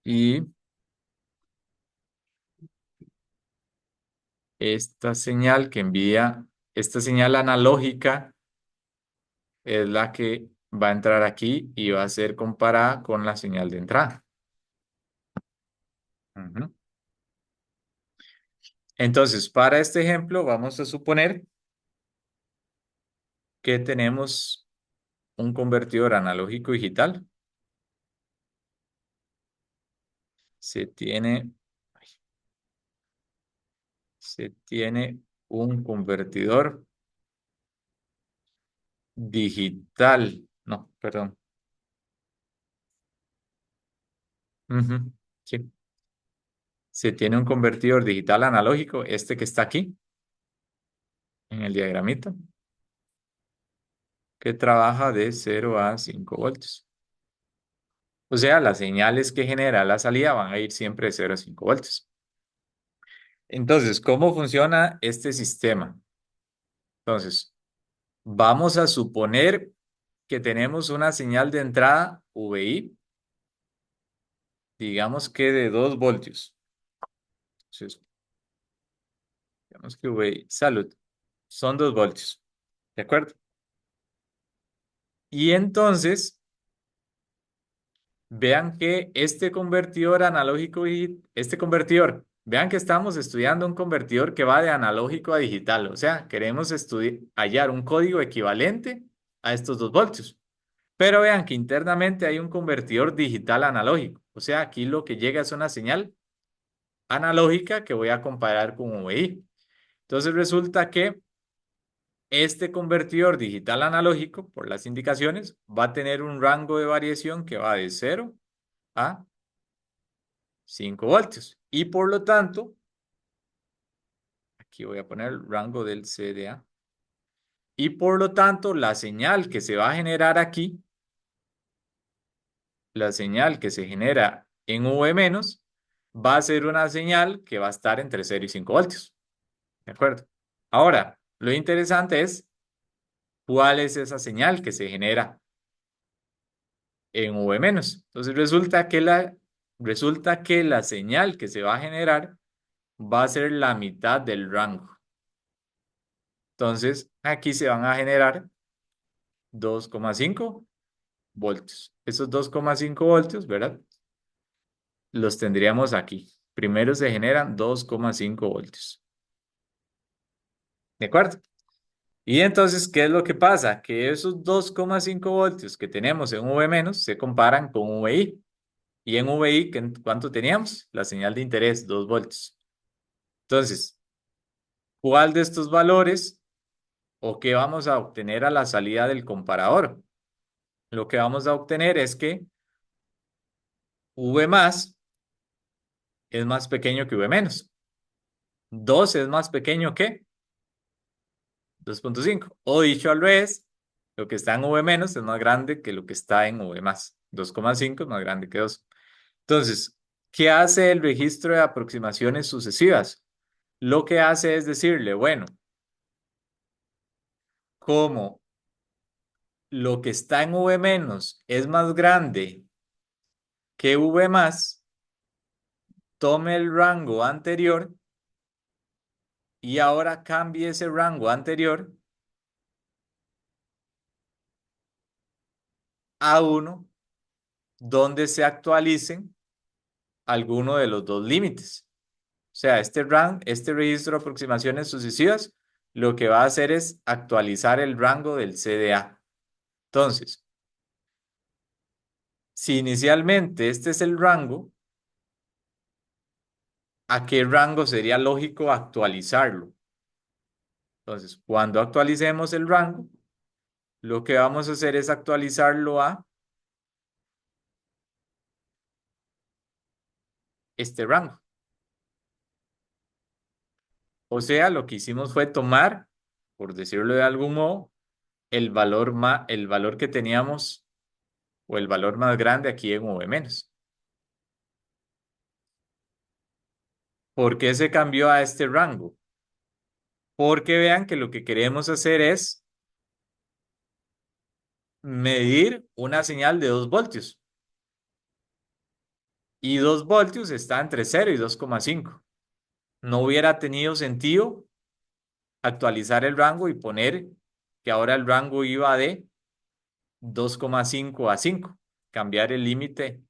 y esta señal que envía, esta señal analógica es la que va a entrar aquí y va a ser comparada con la señal de entrada. Ujú. Entonces, para este ejemplo, vamos a suponer que tenemos un convertidor analógico digital. Se tiene, se tiene un convertidor digital. No, perdón. Ujú, sí. Se tiene un convertidor digital analógico, este que está aquí en el diagramita, que trabaja de 0 a 5 voltios. O sea, las señales que genera la salida van a ir siempre de 0 a 5 voltios. Entonces, ¿cómo funciona este sistema? Entonces, vamos a suponer que tenemos una señal de entrada VI, digamos que de 2 voltios. Entonces, digamos que VI, salud, son 2 voltios. ¿De acuerdo? Y entonces, vean que este convertidor analógico y este convertidor, vean que estamos estudiando un convertidor que va de analógico a digital. O sea, queremos hallar un código equivalente a estos 2 voltios. Pero vean que internamente hay un convertidor digital analógico. O sea, aquí lo que llega es una señal analógica que voy a comparar con VI. Entonces resulta que este convertidor digital analógico, por las indicaciones, va a tener un rango de variación que va de 0 a 5 voltios. Y por lo tanto, aquí voy a poner el rango del CDA. Y por lo tanto, la señal que se va a generar aquí, la señal que se genera en V menos, va a ser una señal que va a estar entre 0 y 5 voltios. ¿De acuerdo? Ahora, lo interesante es cuál es esa señal que se genera en V menos. Entonces resulta que la señal que se va a generar va a ser la mitad del rango. Entonces, aquí se van a generar 2,5 voltios. Esos 2,5 voltios, ¿verdad? Los tendríamos aquí. Primero se generan 2,5 voltios. ¿De acuerdo? Y entonces, ¿qué es lo que pasa? Que esos 2,5 voltios que tenemos en V menos se comparan con VI. Y en VI, ¿cuánto teníamos? La señal de interés, 2 voltios. Entonces, ¿cuál de estos valores o qué vamos a obtener a la salida del comparador? Lo que vamos a obtener es que V más es más pequeño que V menos. 2 es más pequeño que 2,5. O dicho al revés, lo que está en V menos es más grande que lo que está en V más. 2,5 es más grande que 2. Entonces, ¿qué hace el registro de aproximaciones sucesivas? Lo que hace es decirle, bueno, como lo que está en V menos es más grande que V más, tome el rango anterior y ahora cambie ese rango anterior a uno donde se actualicen alguno de los dos límites. O sea, este registro de aproximaciones sucesivas, lo que va a hacer es actualizar el rango del CDA. Entonces, si inicialmente este es el rango, ¿a qué rango sería lógico actualizarlo? Entonces, cuando actualicemos el rango, lo que vamos a hacer es actualizarlo a este rango. O sea, lo que hicimos fue tomar, por decirlo de algún modo, el valor que teníamos o el valor más grande aquí en V menos. ¿Por qué se cambió a este rango? Porque vean que lo que queremos hacer es medir una señal de 2 voltios. Y 2 voltios está entre 0 y 2,5. No hubiera tenido sentido actualizar el rango y poner que ahora el rango iba de 2,5 a 5. Cambiar el límite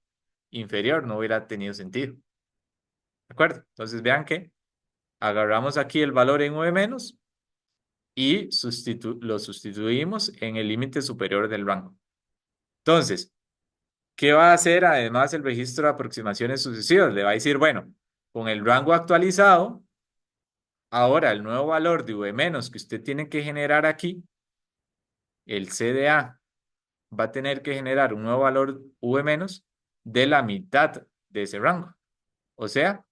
inferior no hubiera tenido sentido. ¿De acuerdo? Entonces vean que agarramos aquí el valor en V menos y lo sustituimos en el límite superior del rango. Entonces, ¿qué va a hacer además el registro de aproximaciones sucesivas? Le va a decir, bueno, con el rango actualizado, ahora el nuevo valor de V menos que usted tiene que generar aquí, el CDA, va a tener que generar un nuevo valor V menos de la mitad de ese rango. O sea,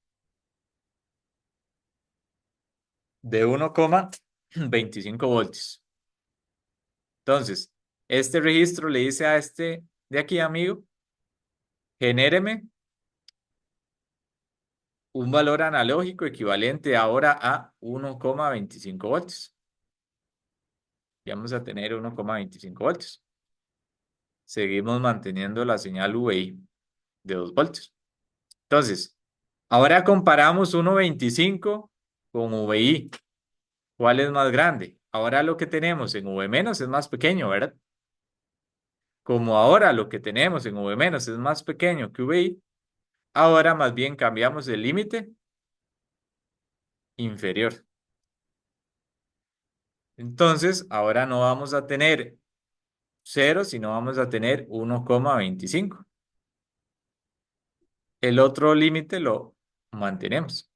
de 1,25 voltios. Entonces, este registro le dice a este de aquí, amigo, genéreme un valor analógico equivalente ahora a 1,25 voltios. Y vamos a tener 1,25 voltios. Seguimos manteniendo la señal VI de 2 voltios. Entonces, ahora comparamos 1,25 con VI. ¿Cuál es más grande? Ahora lo que tenemos en V menos es más pequeño, ¿verdad? Como ahora lo que tenemos en V menos es más pequeño que VI, ahora más bien cambiamos el límite inferior. Entonces, ahora no vamos a tener 0, sino vamos a tener 1,25. El otro límite lo mantenemos.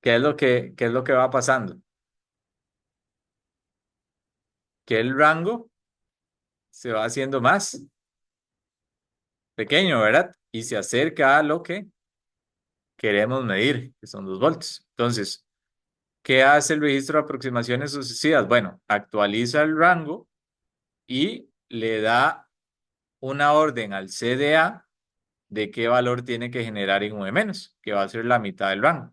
¿Qué es lo que va pasando? Que el rango se va haciendo más pequeño, ¿verdad? Y se acerca a lo que queremos medir, que son 2 voltios. Entonces, ¿qué hace el registro de aproximaciones sucesivas? Bueno, actualiza el rango y le da una orden al CDA de qué valor tiene que generar en V menos, que va a ser la mitad del rango.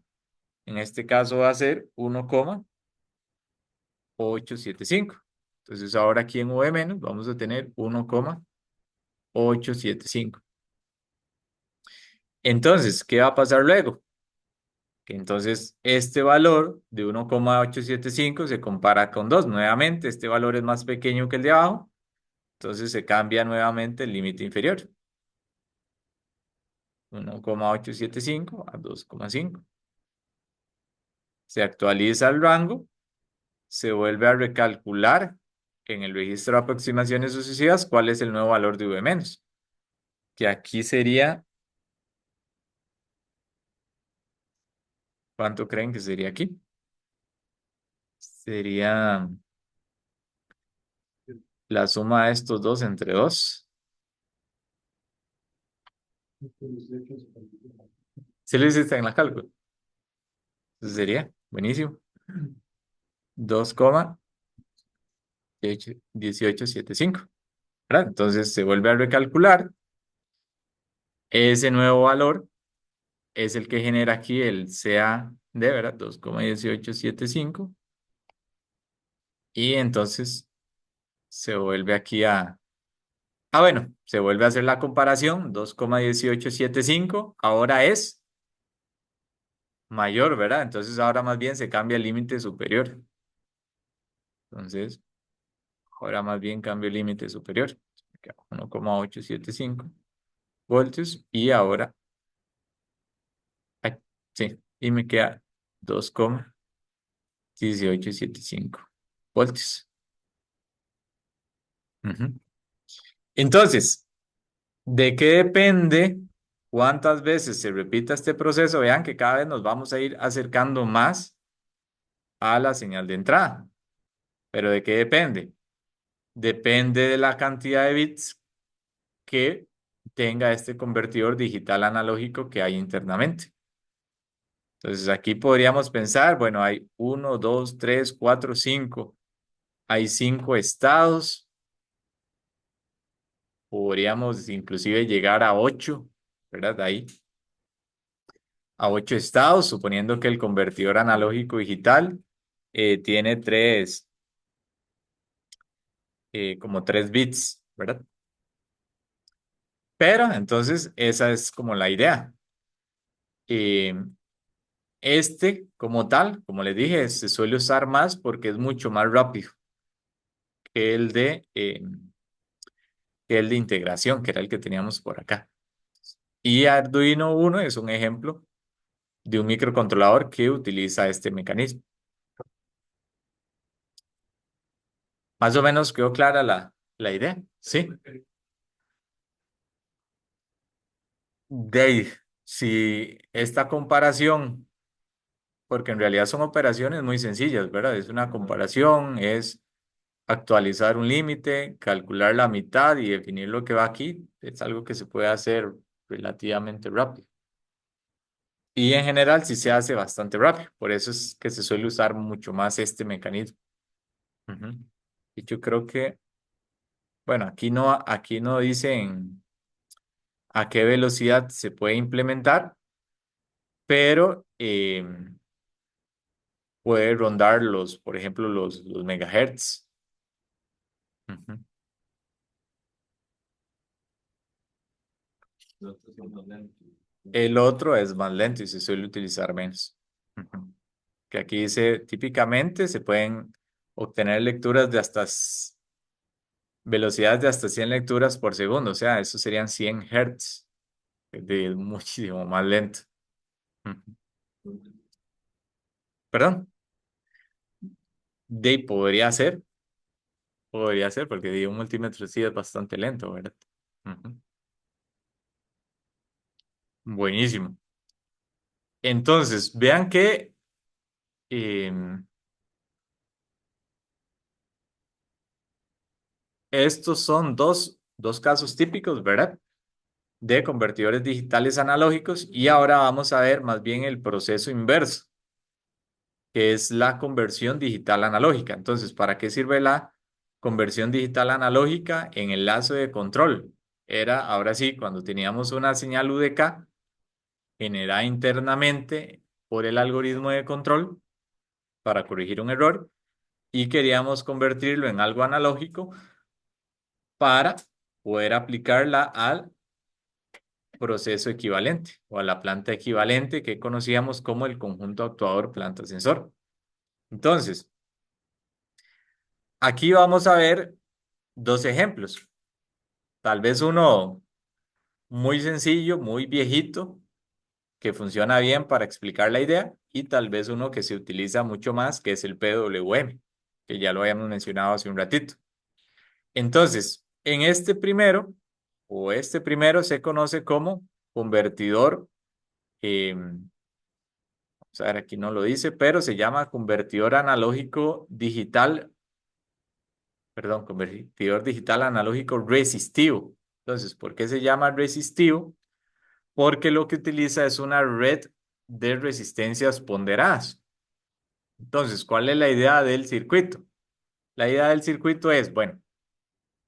En este caso va a ser 1,875. Entonces ahora aquí en V menos vamos a tener 1,875. Entonces, ¿qué va a pasar luego? Que entonces este valor de 1,875 se compara con 2. Nuevamente, este valor es más pequeño que el de abajo. Entonces se cambia nuevamente el límite inferior. 1,875 a 2,5. Se actualiza el rango, se vuelve a recalcular en el registro de aproximaciones sucesivas cuál es el nuevo valor de V menos, que aquí sería, ¿cuánto creen que sería aquí? Sería la suma de estos dos entre 2. ¿Sí lo hiciste en la cálculo? Entonces sería, buenísimo, 2,1875, ¿verdad? Entonces se vuelve a recalcular. Ese nuevo valor es el que genera aquí el CAD, ¿verdad? 2,1875. Y entonces se vuelve aquí a... Ah, bueno, se vuelve a hacer la comparación. 2,1875 ahora es mayor, ¿verdad? Entonces ahora más bien se cambia el límite superior. Entonces, ahora más bien cambio el límite superior. 1,875 voltios. Y ahora, ay, sí, y me queda 2,1875 voltios. Ujú. Entonces, ¿de qué depende cuántas veces se repita este proceso? Vean que cada vez nos vamos a ir acercando más a la señal de entrada. ¿Pero de qué depende? Depende de la cantidad de bits que tenga este convertidor digital analógico que hay internamente. Entonces aquí podríamos pensar, bueno, hay 1, 2, 3, 4, 5. Hay 5 estados. Podríamos inclusive llegar a 8, ¿verdad? Ahí, a 8 estados, suponiendo que el convertidor analógico digital tiene como 3 bits, ¿verdad? Pero entonces esa es como la idea. Eh, como tal, como les dije, se suele usar más porque es mucho más rápido que el de integración, que era el que teníamos por acá. Y Arduino Uno es un ejemplo de un microcontrolador que utiliza este mecanismo. Más o menos quedó clara la idea, ¿sí? Dave, si esta comparación, porque en realidad son operaciones muy sencillas, ¿verdad? Es una comparación, es actualizar un límite, calcular la mitad y definir lo que va aquí, es algo que se puede hacer relativamente rápido. Y en general sí se hace bastante rápido, por eso es que se suele usar mucho más este mecanismo. Ujú. Y yo creo que, bueno, aquí no dicen a qué velocidad se puede implementar, pero puede rondar por ejemplo, los megahertz. Ujú. El otro es más lento y se suele utilizar menos. Ujú. Que aquí dice, típicamente se pueden obtener lecturas de velocidades de hasta 100 lecturas por segundo, o sea, eso serían 100 hertz, de muchísimo más lento. Ujú. Perdón, podría ser, porque un multímetro sí es bastante lento, ¿verdad? Ujú. Buenísimo. Entonces, vean que em, estos son dos casos típicos, ¿verdad? De convertidores digitales analógicos y ahora vamos a ver más bien el proceso inverso, que es la conversión digital analógica. Entonces, ¿para qué sirve la conversión digital analógica en el lazo de control? Era, ahora sí, cuando teníamos una señal UDK generada internamente por el algoritmo de control para corregir un error y queríamos convertirlo en algo analógico para poder aplicarla al proceso equivalente o a la planta equivalente que conocíamos como el conjunto actuador planta sensor. Entonces, aquí vamos a ver dos ejemplos. Tal vez uno muy sencillo, muy viejito, que funciona bien para explicar la idea, y tal vez uno que se utiliza mucho más, que es el PWM, que ya lo habíamos mencionado hace un ratito. Entonces, este primero se conoce como convertidor, vamos a ver, aquí no lo dice, pero se llama convertidor analógico digital, perdón, convertidor digital analógico resistivo. Entonces, ¿por qué se llama resistivo? Porque lo que utiliza es una red de resistencias ponderadas. Entonces, ¿cuál es la idea del circuito? La idea del circuito es, bueno,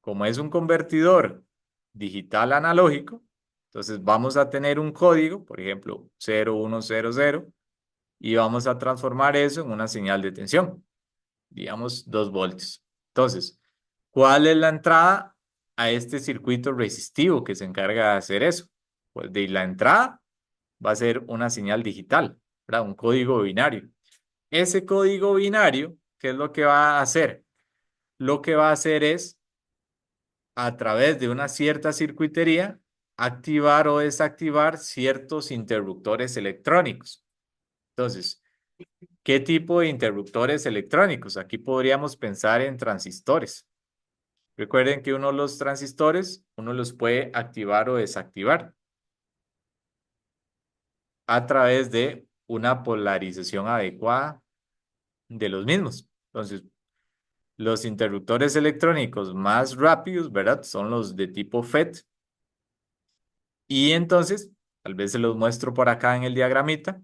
como es un convertidor digital analógico, entonces vamos a tener un código, por ejemplo, 0100, y vamos a transformar eso en una señal de tensión, digamos 2 voltios. Entonces, ¿cuál es la entrada a este circuito resistivo que se encarga de hacer eso? Pues de la entrada va a ser una señal digital, ¿verdad? Un código binario. Ese código binario, ¿qué es lo que va a hacer? Lo que va a hacer es, a través de una cierta circuitería, activar o desactivar ciertos interruptores electrónicos. Entonces, ¿qué tipo de interruptores electrónicos? Aquí podríamos pensar en transistores. Recuerden que uno de los transistores, uno los puede activar o desactivar a través de una polarización adecuada de los mismos. Entonces, los interruptores electrónicos más rápidos, ¿verdad? Son los de tipo FET. Y entonces, tal vez se los muestro por acá en el diagramita.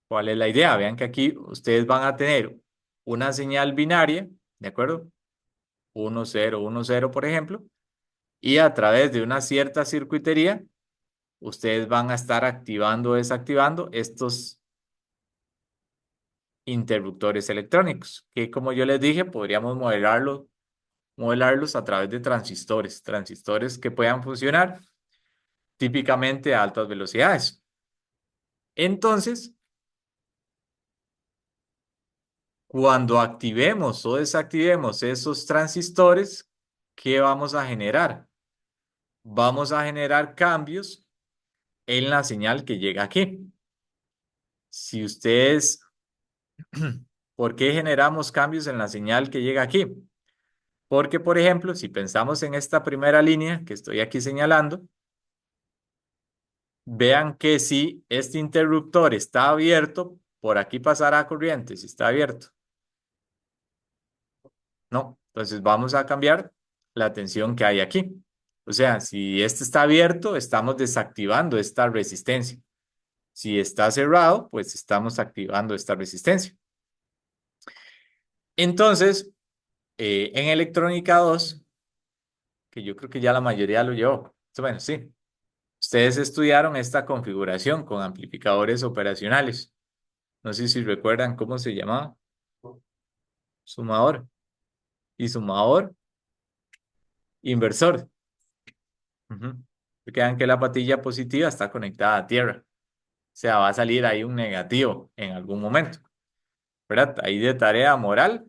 ¿Cuál es la idea? Vean que aquí ustedes van a tener una señal binaria, ¿de acuerdo? 1, 0, 1, 0, por ejemplo. Y a través de una cierta circuitería, ustedes van a estar activando o desactivando estos interruptores electrónicos, que como yo les dije, podríamos modelarlos a través de transistores, transistores que puedan funcionar típicamente a altas velocidades. Entonces, cuando activemos o desactivemos esos transistores, ¿qué vamos a generar? Vamos a generar cambios en la señal que llega aquí. Si ustedes, ¿por qué generamos cambios en la señal que llega aquí? Porque, por ejemplo, si pensamos en esta primera línea que estoy aquí señalando, vean que si este interruptor está abierto, por aquí pasará corriente, si está abierto. No, entonces vamos a cambiar la tensión que hay aquí. O sea, si este está abierto, estamos desactivando esta resistencia. Si está cerrado, pues estamos activando esta resistencia. Entonces, en electrónica 2, que yo creo que ya la mayoría lo llevó. Bueno, sí. Ustedes estudiaron esta configuración con amplificadores operacionales. No sé si recuerdan cómo se llamaba. Sumador. Y sumador, inversor. Ujú. Porque vean que la patilla positiva está conectada a tierra. O sea, va a salir ahí un negativo en algún momento. ¿Verdad? Ahí de tarea moral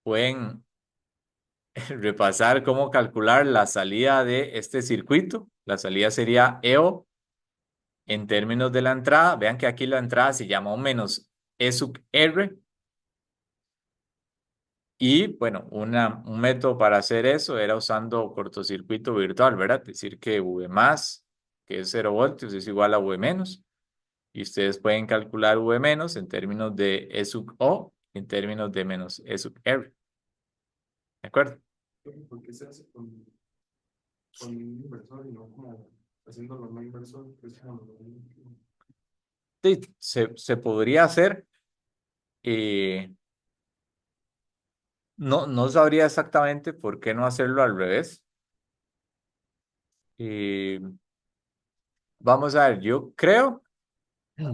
pueden repasar cómo calcular la salida de este circuito. La salida sería EO en términos de la entrada. Vean que aquí la entrada se llama menos E sub R. Y bueno, un método para hacer eso era usando cortocircuito virtual, ¿verdad? Es decir, que V más, que es 0 voltios, es igual a V menos. Y ustedes pueden calcular V menos en términos de E sub O, en términos de menos E sub R. ¿De acuerdo? ¿Por qué se hace con un inversor y no como haciéndolo no inversor? Pues, Sí, se podría hacer. eh, no sabría exactamente por qué no hacerlo al revés. Eh, Vamos a ver, yo creo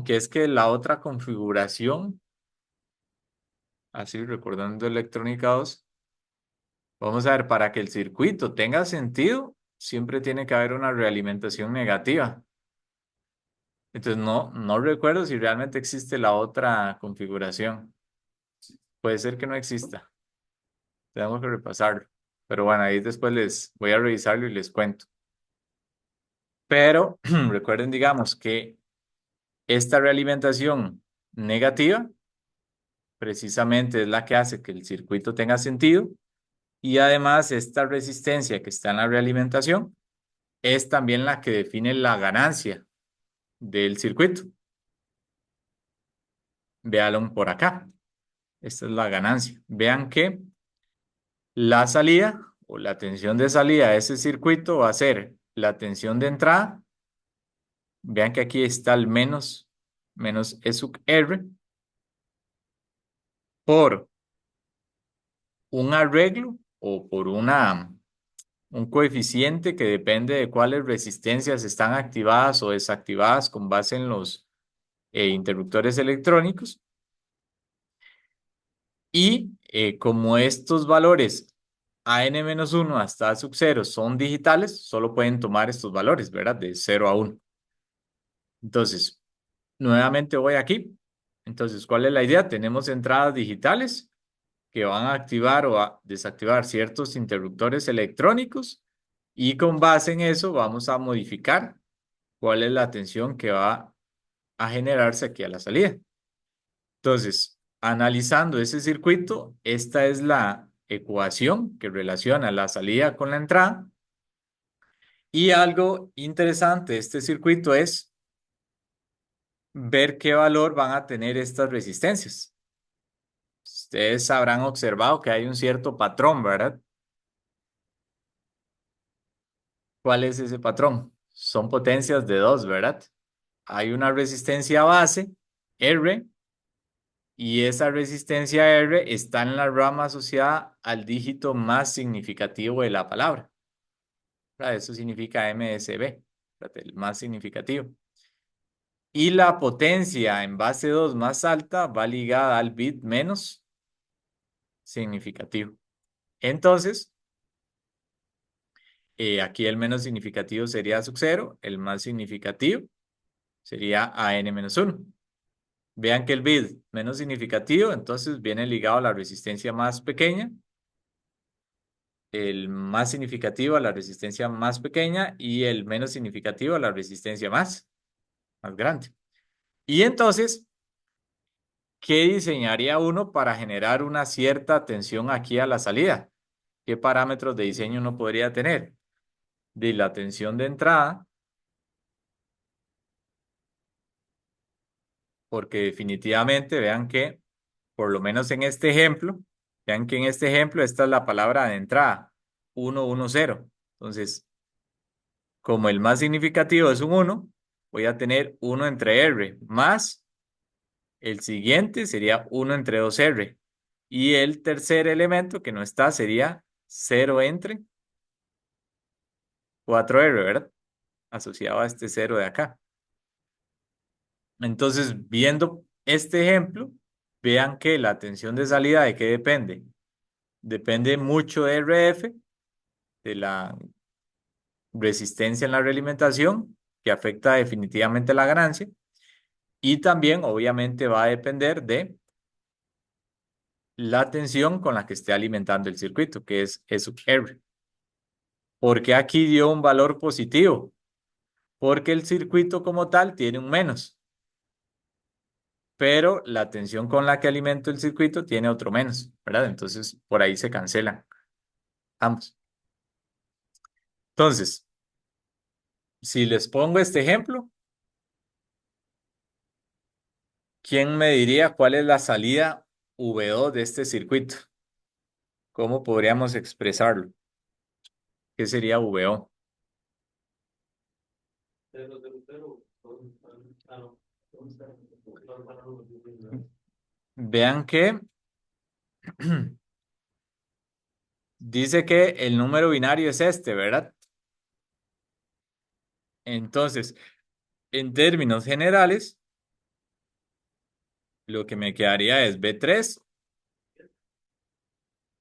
que es que la otra configuración, así recordando electrónica 2, vamos a ver, para que el circuito tenga sentido, siempre tiene que haber una realimentación negativa. Entonces no recuerdo si realmente existe la otra configuración. Puede ser que no exista. Tenemos que repasarlo. Pero bueno, ahí después les voy a revisarlo y les cuento. Pero recuerden, digamos, que esta realimentación negativa precisamente es la que hace que el circuito tenga sentido y además esta resistencia que está en la realimentación es también la que define la ganancia del circuito. Véanlo por acá. Esta es la ganancia. Vean que la salida o la tensión de salida de ese circuito va a ser la tensión de entrada. Vean que aquí está el menos E sub R por un arreglo o por un coeficiente que depende de cuáles resistencias están activadas o desactivadas con base en los interruptores electrónicos. Y como estos valores AN-1 hasta A sub 0 son digitales, solo pueden tomar estos valores, ¿verdad? De 0 a 1. Entonces, nuevamente voy aquí. Entonces, ¿cuál es la idea? Tenemos entradas digitales que van a activar o a desactivar ciertos interruptores electrónicos y con base en eso vamos a modificar cuál es la tensión que va a generarse aquí a la salida. Entonces, analizando ese circuito, esta es la ecuación que relaciona la salida con la entrada. Y algo interesante de este circuito es ver qué valor van a tener estas resistencias. Ustedes habrán observado que hay un cierto patrón, ¿verdad? ¿Cuál es ese patrón? Son potencias de 2, ¿verdad? Hay una resistencia base, R, y esa resistencia R está en la rama asociada al dígito más significativo de la palabra. ¿Verdad? Eso significa MSB, ¿verdad? El más significativo. Y la potencia en base 2 más alta va ligada al bit menos significativo. Entonces, aquí el menos significativo sería sub 0, el más significativo sería AN-1. Vean que el bit menos significativo, entonces viene ligado a la resistencia más pequeña, el más significativo a la resistencia más pequeña y el menos significativo a la resistencia más grande. Y entonces, ¿qué diseñaría uno para generar una cierta tensión aquí a la salida? ¿Qué parámetros de diseño uno podría tener? De la tensión de entrada, porque definitivamente vean que, por lo menos en este ejemplo, vean que en este ejemplo esta es la palabra de entrada, 1, 1, 0. Entonces, como el más significativo es un 1, voy a tener 1 entre R, más el siguiente sería 1 entre 2R. Y el tercer elemento que no está sería 0 entre 4R, ¿verdad? Asociado a este 0 de acá. Entonces, viendo este ejemplo, vean que la tensión de salida, ¿de qué depende? Depende mucho de RF, de la resistencia en la realimentación, que afecta definitivamente la ganancia, y también obviamente va a depender de la tensión con la que esté alimentando el circuito, que es E sub R. ¿Por qué aquí dio un valor positivo? Porque el circuito como tal tiene un menos, pero la tensión con la que alimento el circuito tiene otro menos, ¿verdad? Entonces, por ahí se cancelan ambos. Entonces, si les pongo este ejemplo, ¿quién me diría cuál es la salida V2 de este circuito? ¿Cómo podríamos expresarlo? ¿Qué sería VO? Vean que dice que el número binario es este, ¿verdad? Entonces, en términos generales, lo que me quedaría es B3,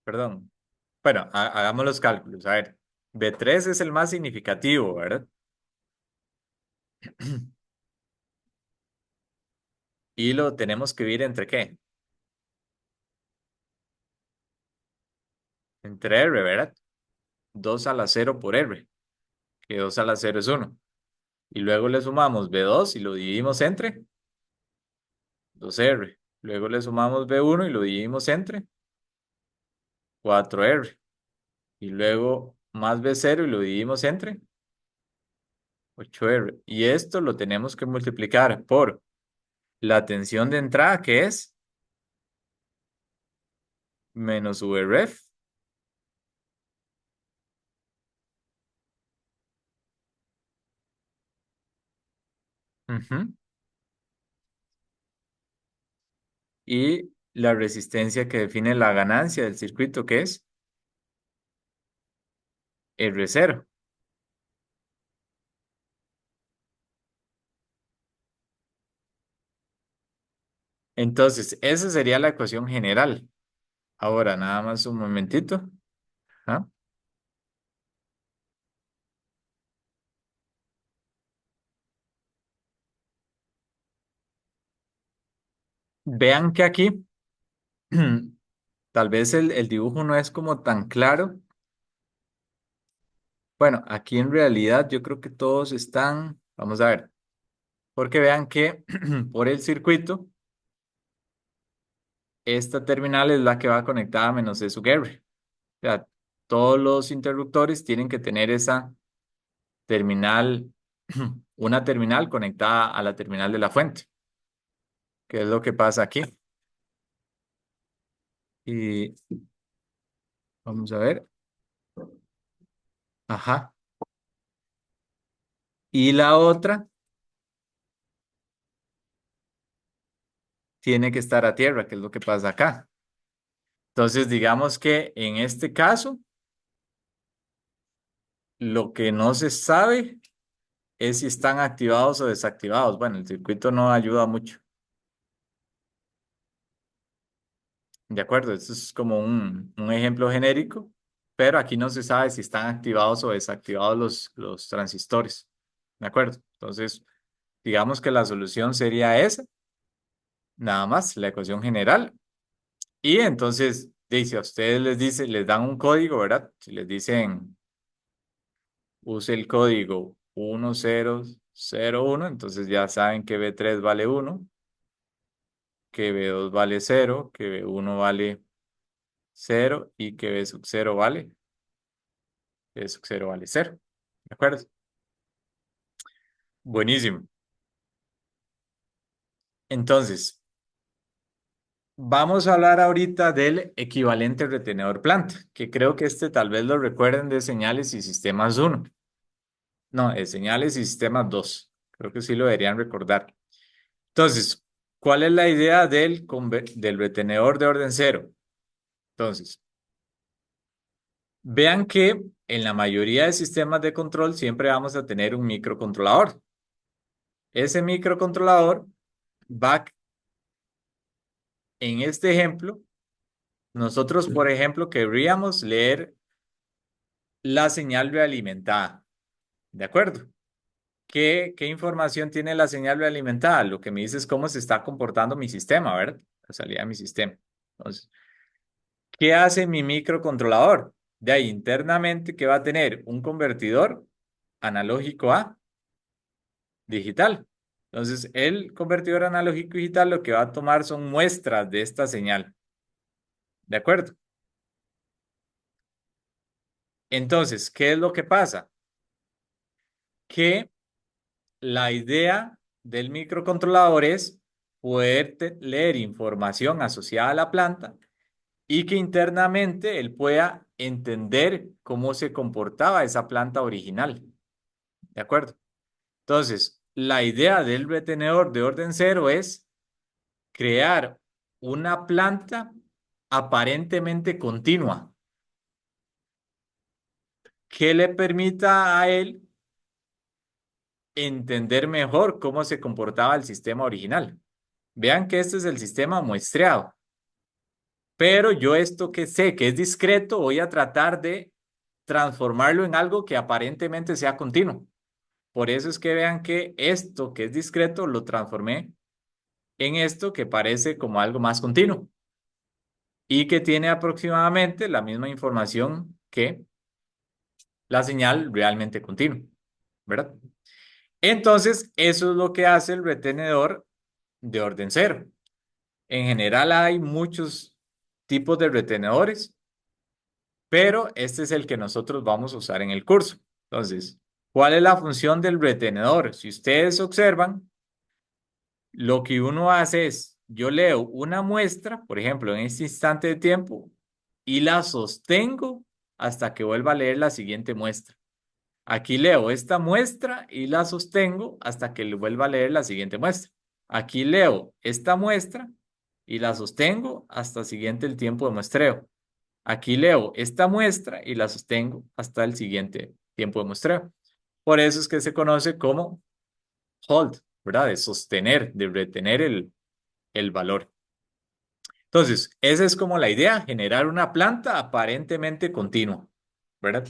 perdón. Bueno, hagamos los cálculos. A ver, B3 es el más significativo, ¿verdad? Y lo tenemos que dividir entre ¿qué? Entre R, ¿verdad? 2 a la 0 por R, que 2 a la 0 es 1. Y luego le sumamos B2 y lo dividimos entre 2R. Luego le sumamos B1 y lo dividimos entre 4R. Y luego más B0 y lo dividimos entre 8R. Y esto lo tenemos que multiplicar por la tensión de entrada, que es menos VRF. Ujú. Y la resistencia que define la ganancia del circuito, que es R0. Entonces, esa sería la ecuación general. Ahora, nada más un momentito. ¿Ah? Vean que aquí, tal vez el dibujo no es como tan claro. Bueno, aquí en realidad yo creo que todos están, vamos a ver, porque vean que por el circuito, esta terminal es la que va conectada a menos E sub R. O sea, todos los interruptores tienen que tener esa terminal, una terminal conectada a la terminal de la fuente. ¿Qué es lo que pasa aquí? Y vamos a ver. Ajá. Y la otra tiene que estar a tierra, que es lo que pasa acá. Entonces, digamos que en este caso, lo que no se sabe es si están activados o desactivados. Bueno, el circuito no ayuda mucho. De acuerdo, esto es como un ejemplo genérico, pero aquí no se sabe si están activados o desactivados los transistores. ¿De acuerdo? Entonces, digamos que la solución sería esa, nada más, la ecuación general. Y entonces, dice, a ustedes les dan un código, ¿verdad? Si les dicen, use el código 1001, entonces ya saben que B3 vale 1, que B2 vale 0, que B1 vale 0 y que B sub 0 vale, B sub 0 vale 0. ¿De acuerdo? Buenísimo. Entonces, vamos a hablar ahorita del equivalente retenedor planta, que creo que este tal vez lo recuerden de señales y sistemas 1. No, de señales y sistemas 2. Creo que sí lo deberían recordar. Entonces, ¿cuál es la idea del retenedor de orden cero? Entonces, vean que en la mayoría de sistemas de control siempre vamos a tener un microcontrolador. Ese microcontrolador va, en este ejemplo, nosotros, por ejemplo, querríamos leer la señal realimentada. ¿De acuerdo? ¿Qué información tiene la señal realimentada? Lo que me dice es cómo se está comportando mi sistema, ¿verdad? La salida de mi sistema. Entonces, ¿qué hace mi microcontrolador? De ahí, internamente, que va a tener un convertidor analógico a digital. Entonces, el convertidor analógico digital lo que va a tomar son muestras de esta señal. ¿De acuerdo? Entonces, ¿qué es lo que pasa? Que la idea del microcontrolador es poder leer información asociada a la planta y que internamente él pueda entender cómo se comportaba esa planta original. ¿De acuerdo? Entonces, la idea del retenedor de orden cero es crear una planta aparentemente continua que le permita a él entender mejor cómo se comportaba el sistema original. Vean que este es el sistema muestreado, pero yo esto que sé que es discreto voy a tratar de transformarlo en algo que aparentemente sea continuo. Por eso es que vean que esto que es discreto lo transformé en esto que parece como algo más continuo y que tiene aproximadamente la misma información que la señal realmente continua, ¿verdad? Entonces, eso es lo que hace el retenedor de orden cero. En general hay muchos tipos de retenedores, pero este es el que nosotros vamos a usar en el curso. Entonces, ¿cuál es la función del retenedor? Si ustedes observan, lo que uno hace es, yo leo una muestra, por ejemplo, en este instante de tiempo, y la sostengo hasta que vuelva a leer la siguiente muestra. Aquí leo esta muestra y la sostengo hasta que le vuelva a leer la siguiente muestra. Aquí leo esta muestra y la sostengo hasta siguiente el tiempo de muestreo. Aquí leo esta muestra y la sostengo hasta el siguiente tiempo de muestreo. Por eso es que se conoce como hold, ¿verdad? De sostener, de retener el valor. Entonces, esa es como la idea, generar una planta aparentemente continua, ¿verdad?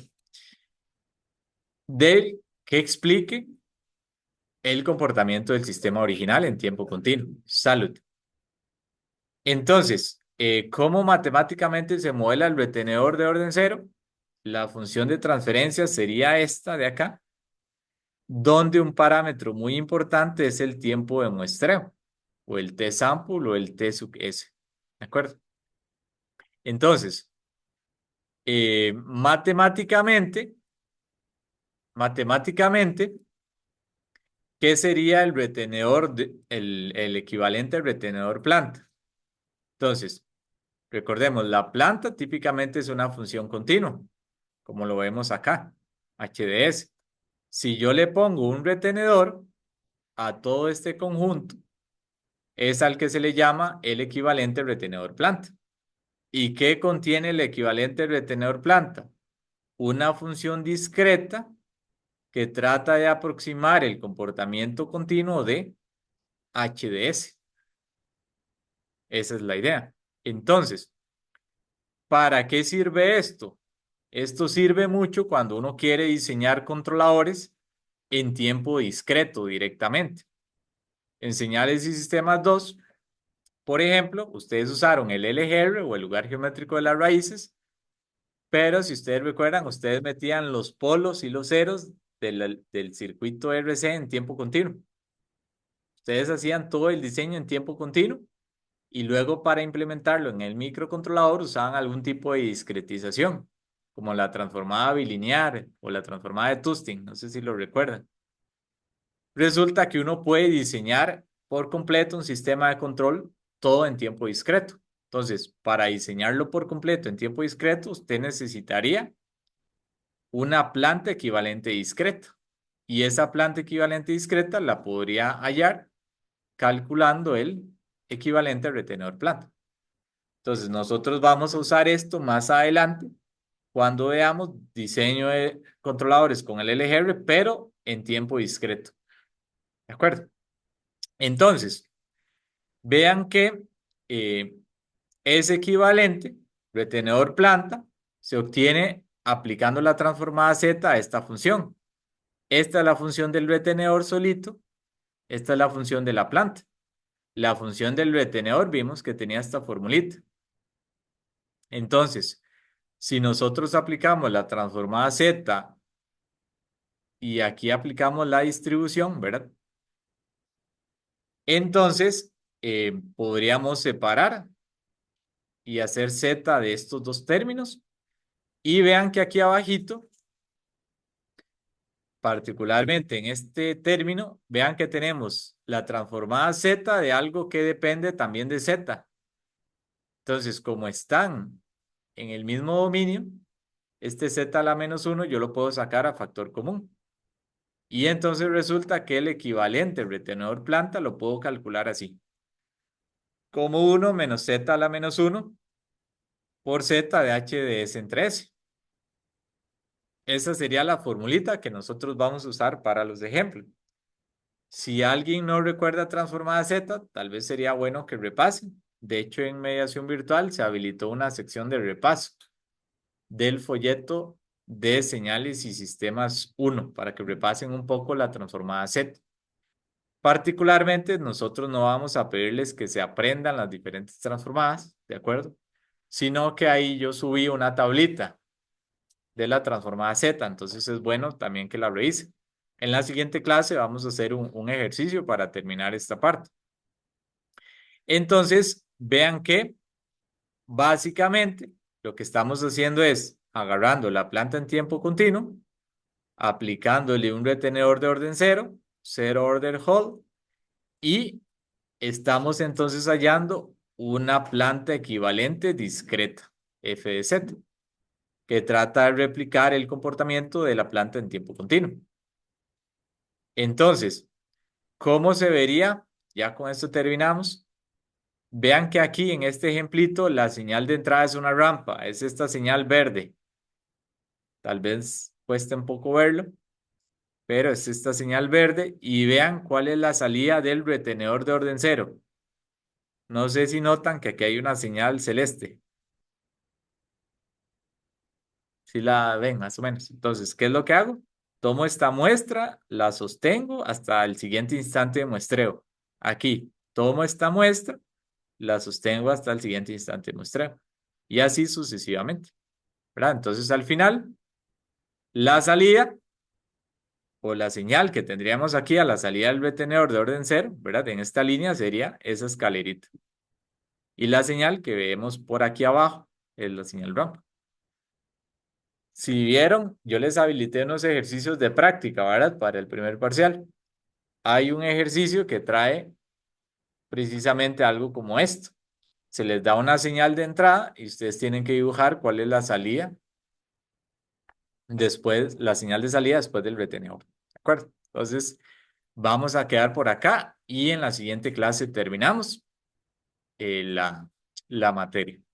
Del que explique el comportamiento del sistema original en tiempo continuo. Salud. Entonces, ¿cómo matemáticamente se modela el retenedor de orden cero? La función de transferencia sería esta de acá, donde un parámetro muy importante es el tiempo de muestreo, o el t-sample o el t sub s. ¿De acuerdo? Entonces, matemáticamente, ¿qué sería el retenedor, el equivalente al retenedor planta? Entonces, Recordemos, la planta típicamente es una función continua, como lo vemos acá, HDS. Si yo le pongo un retenedor a todo este conjunto, es al que se le llama el equivalente retenedor planta. ¿Y qué contiene el equivalente retenedor planta? Una función discreta que trata de aproximar el comportamiento continuo de HDS. Esa es la idea. Entonces, ¿para qué sirve esto? Esto sirve mucho cuando uno quiere diseñar controladores en tiempo discreto directamente. En señales y sistemas 2, por ejemplo, ustedes usaron el LGR o el lugar geométrico de las raíces, pero si ustedes recuerdan, ustedes metían los polos y los ceros del circuito RC en tiempo continuo. Ustedes hacían todo el diseño en tiempo continuo y luego para implementarlo en el microcontrolador usaban algún tipo de discretización, como la transformada bilinear o la transformada de Tusting, no sé si lo recuerdan. Resulta que uno puede diseñar por completo un sistema de control todo en tiempo discreto. Entonces, para diseñarlo por completo en tiempo discreto, usted necesitaría una planta equivalente discreta. Y esa planta equivalente discreta la podría hallar calculando el equivalente retenedor planta. Entonces, nosotros vamos a usar esto más adelante cuando veamos diseño de controladores con el LGR, pero en tiempo discreto. ¿De acuerdo? Entonces, vean que ese equivalente, retenedor planta, se obtiene aplicando la transformada Z a esta función. Esta es la función del retenedor solito, esta es la función de la planta. La función del retenedor vimos que tenía esta formulita. Entonces, si nosotros aplicamos la transformada Z y aquí aplicamos la distribución, ¿verdad? Entonces, podríamos separar y hacer Z de estos dos términos. Y vean que aquí abajito, particularmente en este término, vean que tenemos la transformada Z de algo que depende también de Z. Entonces, como están en el mismo dominio, este Z a la menos 1 yo lo puedo sacar a factor común. Y entonces resulta que el equivalente retenedor planta lo puedo calcular así. Como 1 menos Z a la menos 1 por Z de H de S entre S. Esa sería la formulita que nosotros vamos a usar para los ejemplos. Si alguien no recuerda transformada Z, tal vez sería bueno que repasen. De hecho, en mediación virtual se habilitó una sección de repaso del folleto de señales y sistemas 1 para que repasen un poco la transformada Z. Particularmente, nosotros no vamos a pedirles que se aprendan las diferentes transformadas, ¿de acuerdo? Sino que ahí yo subí una tablita de la transformada Z, entonces es bueno también que la revisen. En la siguiente clase vamos a hacer un ejercicio para terminar esta parte. Entonces, vean que básicamente lo que estamos haciendo es agarrando la planta en tiempo continuo, aplicándole un retenedor de orden cero, zero order hold, y estamos entonces hallando una planta equivalente discreta, f de z, que trata de replicar el comportamiento de la planta en tiempo continuo. Entonces, ¿cómo se vería? Ya con esto terminamos. Vean que aquí en este ejemplito la señal de entrada es una rampa, es esta señal verde. Tal vez cueste un poco verlo, pero es esta señal verde y vean cuál es la salida del retenedor de orden cero. No sé si notan que aquí hay una señal celeste. Si la ven más o menos. Entonces, ¿qué es lo que hago? Tomo esta muestra, la sostengo hasta el siguiente instante de muestreo. Aquí, tomo esta muestra, la sostengo hasta el siguiente instante de muestreo. Y así sucesivamente, ¿verdad? Entonces, al final, la salida o la señal que tendríamos aquí a la salida del retenedor de orden cero, ¿verdad? En esta línea sería esa escalerita. Y la señal que vemos por aquí abajo es la señal rampa. Si vieron, yo les habilité unos ejercicios de práctica, ¿verdad? Para el primer parcial. Hay un ejercicio que trae precisamente algo como esto. se les da una señal de entrada y ustedes tienen que dibujar cuál es la salida después, la señal de salida después del retenedor. ¿De acuerdo? Entonces, vamos a quedar por acá y en la siguiente clase terminamos la materia.